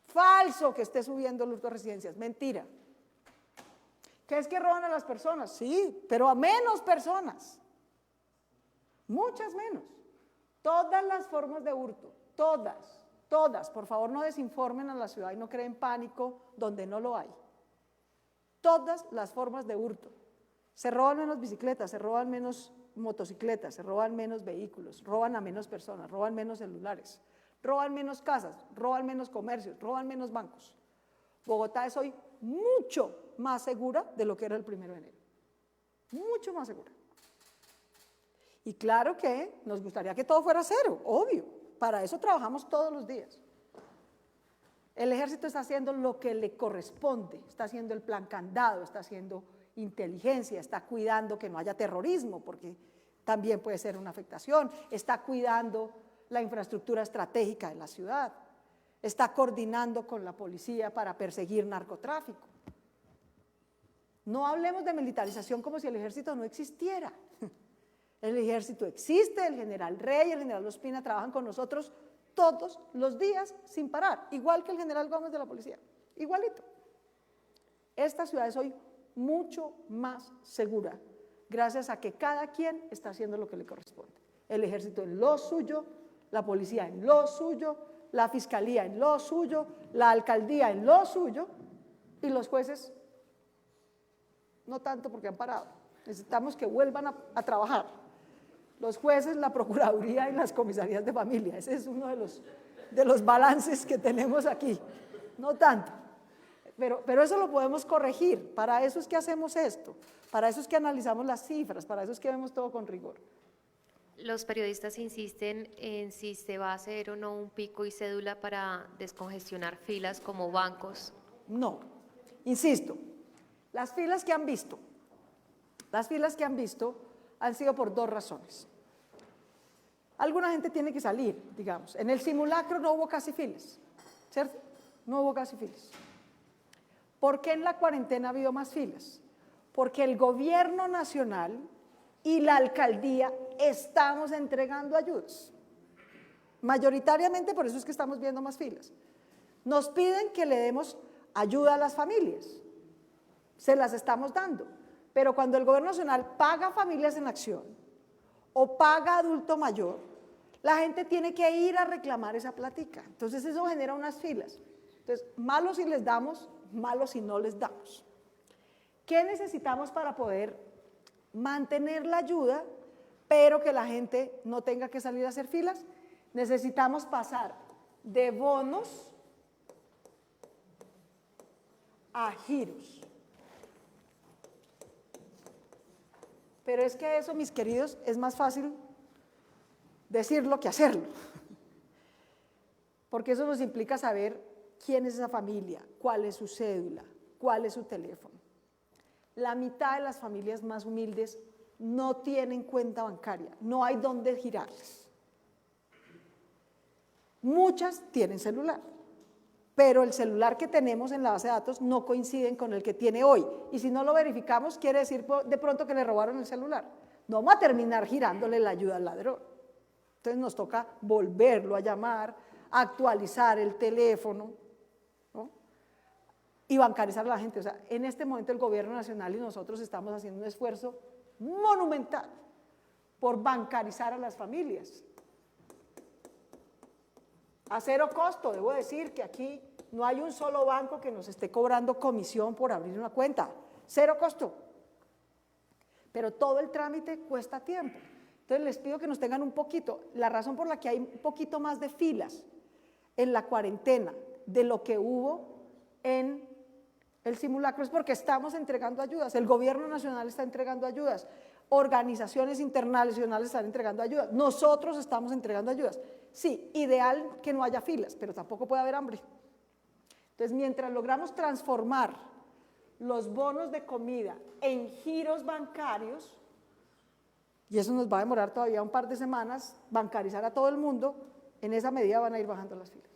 Falso que esté subiendo el hurto de residencias, mentira. ¿Qué es que roban a las personas? Sí, pero a menos personas. Muchas menos. Todas las formas de hurto. Todas, por favor no desinformen a la ciudad y no creen pánico donde no lo hay. Todas las formas de hurto. Se roban menos bicicletas, se roban menos motocicletas, se roban menos vehículos, roban a menos personas, roban menos celulares, roban menos casas, roban menos comercios, roban menos bancos. Bogotá es hoy mucho más segura de lo que era el 1 de enero. Mucho más segura. Y claro que nos gustaría que todo fuera cero, obvio. Para eso trabajamos todos los días. El ejército está haciendo lo que le corresponde, está haciendo el plan candado, está haciendo inteligencia, está cuidando que no haya terrorismo, porque también puede ser una afectación, está cuidando la infraestructura estratégica de la ciudad, está coordinando con la policía para perseguir narcotráfico. No hablemos de militarización como si el ejército no existiera. El ejército existe, el general Rey y el general Ospina trabajan con nosotros todos los días sin parar, igual que el general Gómez de la policía, igualito. Esta ciudad es hoy mucho más segura, gracias a que cada quien está haciendo lo que le corresponde. El ejército en lo suyo, la policía en lo suyo, la fiscalía en lo suyo, la alcaldía en lo suyo, y los jueces no tanto porque han parado. Necesitamos que vuelvan a trabajar. Los jueces, la procuraduría y las comisarías de familia. Ese es uno de los balances que tenemos aquí. No tanto. Pero eso lo podemos corregir. Para eso es que hacemos esto. Para eso es que analizamos las cifras. Para eso es que vemos todo con rigor. Los periodistas insisten en si se va a hacer o no un pico y cédula para descongestionar filas como bancos. No. Insisto, las filas que han visto han sido por dos razones. Alguna gente tiene que salir, digamos. En el simulacro no hubo casi filas, ¿cierto? No hubo casi filas. ¿Por qué en la cuarentena ha habido más filas? Porque el gobierno nacional y la alcaldía estamos entregando ayudas. Mayoritariamente por eso es que estamos viendo más filas. Nos piden que le demos ayuda a las familias. Se las estamos dando. Pero cuando el gobierno nacional paga Familias en Acción o paga adulto mayor, la gente tiene que ir a reclamar esa platica. Entonces eso genera unas filas. Entonces, malo si les damos, malo si no les damos. ¿Qué necesitamos para poder mantener la ayuda, pero que la gente no tenga que salir a hacer filas? Necesitamos pasar de bonos a giros. Pero es que eso, mis queridos, es más fácil decirlo que hacerlo. Porque eso nos implica saber quién es esa familia, cuál es su cédula, cuál es su teléfono. La mitad de las familias más humildes no tienen cuenta bancaria, no hay dónde girarles. Muchas tienen celular, pero el celular que tenemos en la base de datos no coinciden con el que tiene hoy. Y si no lo verificamos, quiere decir de pronto que le robaron el celular. No vamos a terminar girándole la ayuda al ladrón. Entonces nos toca volverlo a llamar, actualizar el teléfono, ¿no? Y bancarizar a la gente. O sea, en este momento el gobierno nacional y nosotros estamos haciendo un esfuerzo monumental por bancarizar a las familias. A cero costo, debo decir que aquí no hay un solo banco que nos esté cobrando comisión por abrir una cuenta, cero costo. Pero todo el trámite cuesta tiempo. Entonces les pido que nos tengan un poquito. La razón por la que hay un poquito más de filas en la cuarentena de lo que hubo en el simulacro es porque estamos entregando ayudas. El gobierno nacional está entregando ayudas. Organizaciones internacionales están entregando ayudas. Nosotros estamos entregando ayudas. Sí, ideal que no haya filas, pero tampoco puede haber hambre. Entonces, mientras logramos transformar los bonos de comida en giros bancarios, y eso nos va a demorar todavía un par de semanas, bancarizar a todo el mundo, en esa medida van a ir bajando las filas.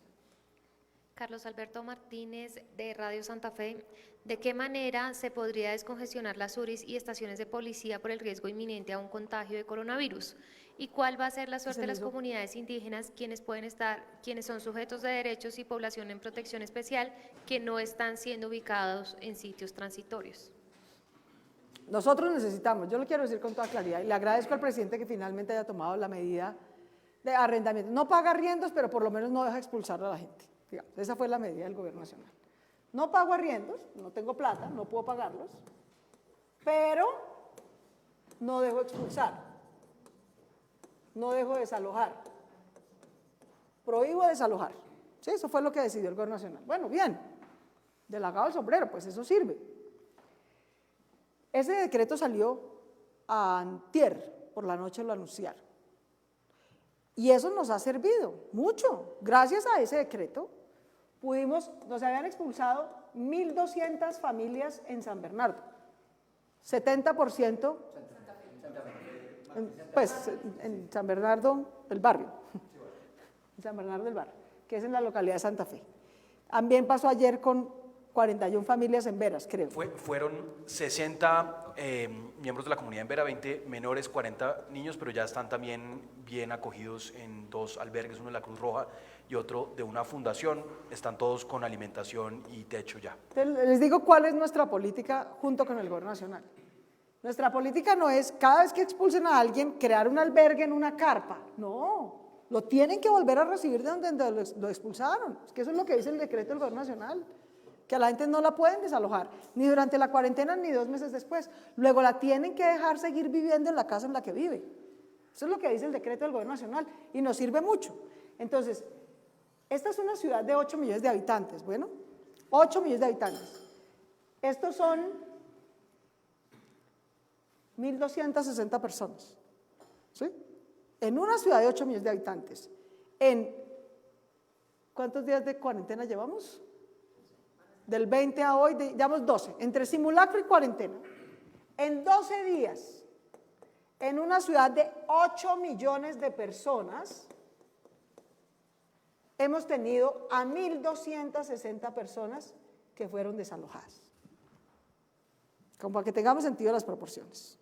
Carlos Alberto Martínez, de Radio Santa Fe, ¿de qué manera se podría descongestionar las URIs y estaciones de policía por el riesgo inminente a un contagio de coronavirus? ¿Y cuál va a ser la suerte de las comunidades indígenas, quienes son sujetos de derechos y población en protección especial, que no están siendo ubicados en sitios transitorios? Nosotros necesitamos, yo lo quiero decir con toda claridad, y le agradezco al presidente que finalmente haya tomado la medida de arrendamiento. No paga arriendos, pero por lo menos no deja expulsar a la gente. Digamos, esa fue la medida del gobierno nacional. No pago arriendos, no tengo plata, no puedo pagarlos, pero no dejo expulsar, no dejo desalojar, prohíbo desalojar. Sí, eso fue lo que decidió el gobierno nacional. Bueno, bien, delagado el sombrero, pues eso sirve. Ese decreto salió antier, por la noche lo anunciaron. Y eso nos ha servido mucho. Gracias a ese decreto nos habían expulsado 1.200 familias en San Bernardo. 70%, pues en San Bernardo del barrio, en San Bernardo del barrio, que es en la localidad de Santa Fe. También pasó ayer con 41 familias en Veras, creo. Fueron 60 miembros de la comunidad en Vera, 20 menores, 40 niños, pero ya están también bien acogidos en 2 albergues, uno de la Cruz Roja y otro de una fundación. Están todos con alimentación y techo ya. Les digo cuál es nuestra política junto con el Gobierno Nacional. Nuestra política no es, cada vez que expulsen a alguien, crear un albergue en una carpa. No, lo tienen que volver a recibir de donde lo expulsaron. Es que eso es lo que dice el decreto del Gobierno Nacional, que a la gente no la pueden desalojar, ni durante la cuarentena, ni 2 meses después. Luego la tienen que dejar seguir viviendo en la casa en la que vive. Eso es lo que dice el decreto del Gobierno Nacional y nos sirve mucho. Entonces, esta es una ciudad de 8 millones de habitantes. Bueno, 8 millones de habitantes. Estos son 1.260 personas. ¿Sí? En una ciudad de 8 millones de habitantes. ¿Cuántos días de cuarentena llevamos? Del 20 a hoy, llevamos 12, entre simulacro y cuarentena. En 12 días, en una ciudad de 8 millones de personas, hemos tenido a 1.260 personas que fueron desalojadas. Como para que tengamos sentido las proporciones.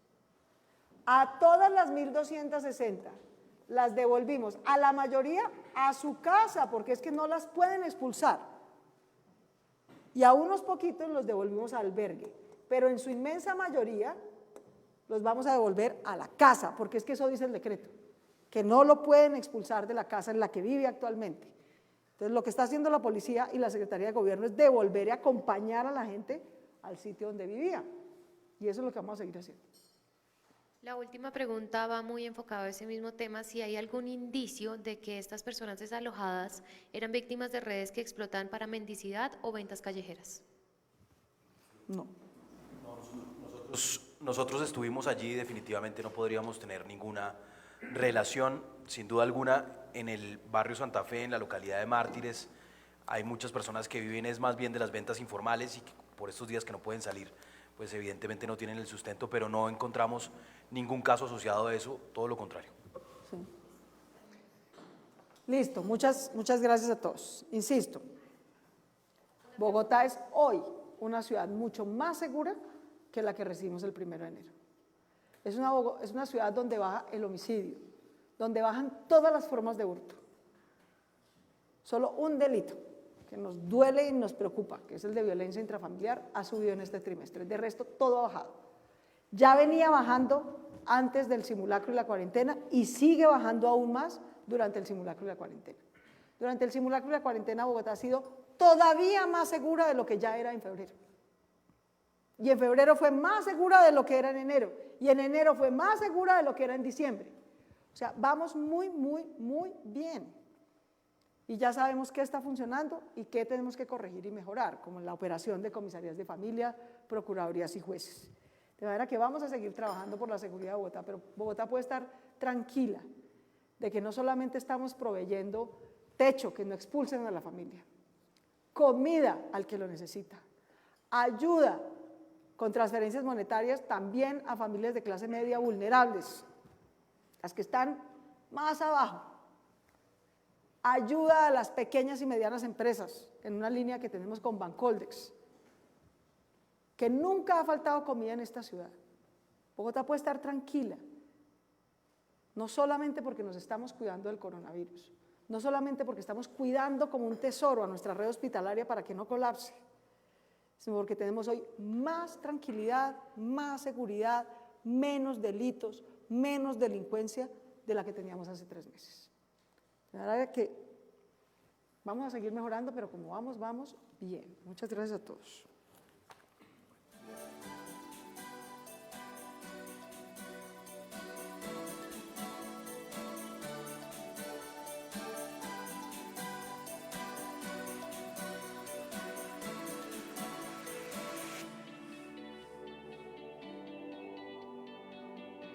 A todas las 1.260 las devolvimos, a la mayoría a su casa, porque es que no las pueden expulsar. Y a unos poquitos los devolvimos al albergue, pero en su inmensa mayoría los vamos a devolver a la casa, porque es que eso dice el decreto, que no lo pueden expulsar de la casa en la que vive actualmente. Entonces lo que está haciendo la policía y la Secretaría de Gobierno es devolver y acompañar a la gente al sitio donde vivía, y eso es lo que vamos a seguir haciendo. La última pregunta va muy enfocada a ese mismo tema, si hay algún indicio de que estas personas desalojadas eran víctimas de redes que explotan para mendicidad o ventas callejeras. No. Nosotros estuvimos allí y definitivamente no podríamos tener ninguna relación, sin duda alguna, en el barrio Santa Fe, en la localidad de Mártires. Hay muchas personas que viven es más bien de las ventas informales y que por estos días que no pueden salir, pues evidentemente no tienen el sustento, pero no encontramos ningún caso asociado a eso, todo lo contrario. Sí. Listo, muchas gracias a todos. Insisto, Bogotá es hoy una ciudad mucho más segura que la que recibimos el 1 de enero. Es una ciudad donde baja el homicidio, donde bajan todas las formas de hurto. Solo un delito que nos duele y nos preocupa, que es el de violencia intrafamiliar, ha subido en este trimestre. De resto, todo ha bajado. Ya venía bajando antes del simulacro y la cuarentena y sigue bajando aún más durante el simulacro y la cuarentena. Durante el simulacro y la cuarentena, Bogotá ha sido todavía más segura de lo que ya era en febrero. Y en febrero fue más segura de lo que era en enero. Y en enero fue más segura de lo que era en diciembre. O sea, vamos muy bien. Y ya sabemos qué está funcionando y qué tenemos que corregir y mejorar, como en la operación de comisarías de familia, procuradurías y jueces. De manera que vamos a seguir trabajando por la seguridad de Bogotá, pero Bogotá puede estar tranquila de que no solamente estamos proveyendo techo, que no expulsen a la familia, comida al que lo necesita, ayuda con transferencias monetarias también a familias de clase media vulnerables, las que están más abajo, ayuda a las pequeñas y medianas empresas, en una línea que tenemos con Bancoldex, que nunca ha faltado comida en esta ciudad. Bogotá puede estar tranquila, no solamente porque nos estamos cuidando del coronavirus, no solamente porque estamos cuidando como un tesoro a nuestra red hospitalaria para que no colapse, sino porque tenemos hoy más tranquilidad, más seguridad, menos delitos, menos delincuencia de la que teníamos hace 3 meses. De verdad que vamos a seguir mejorando, pero como vamos bien. Muchas gracias a todos.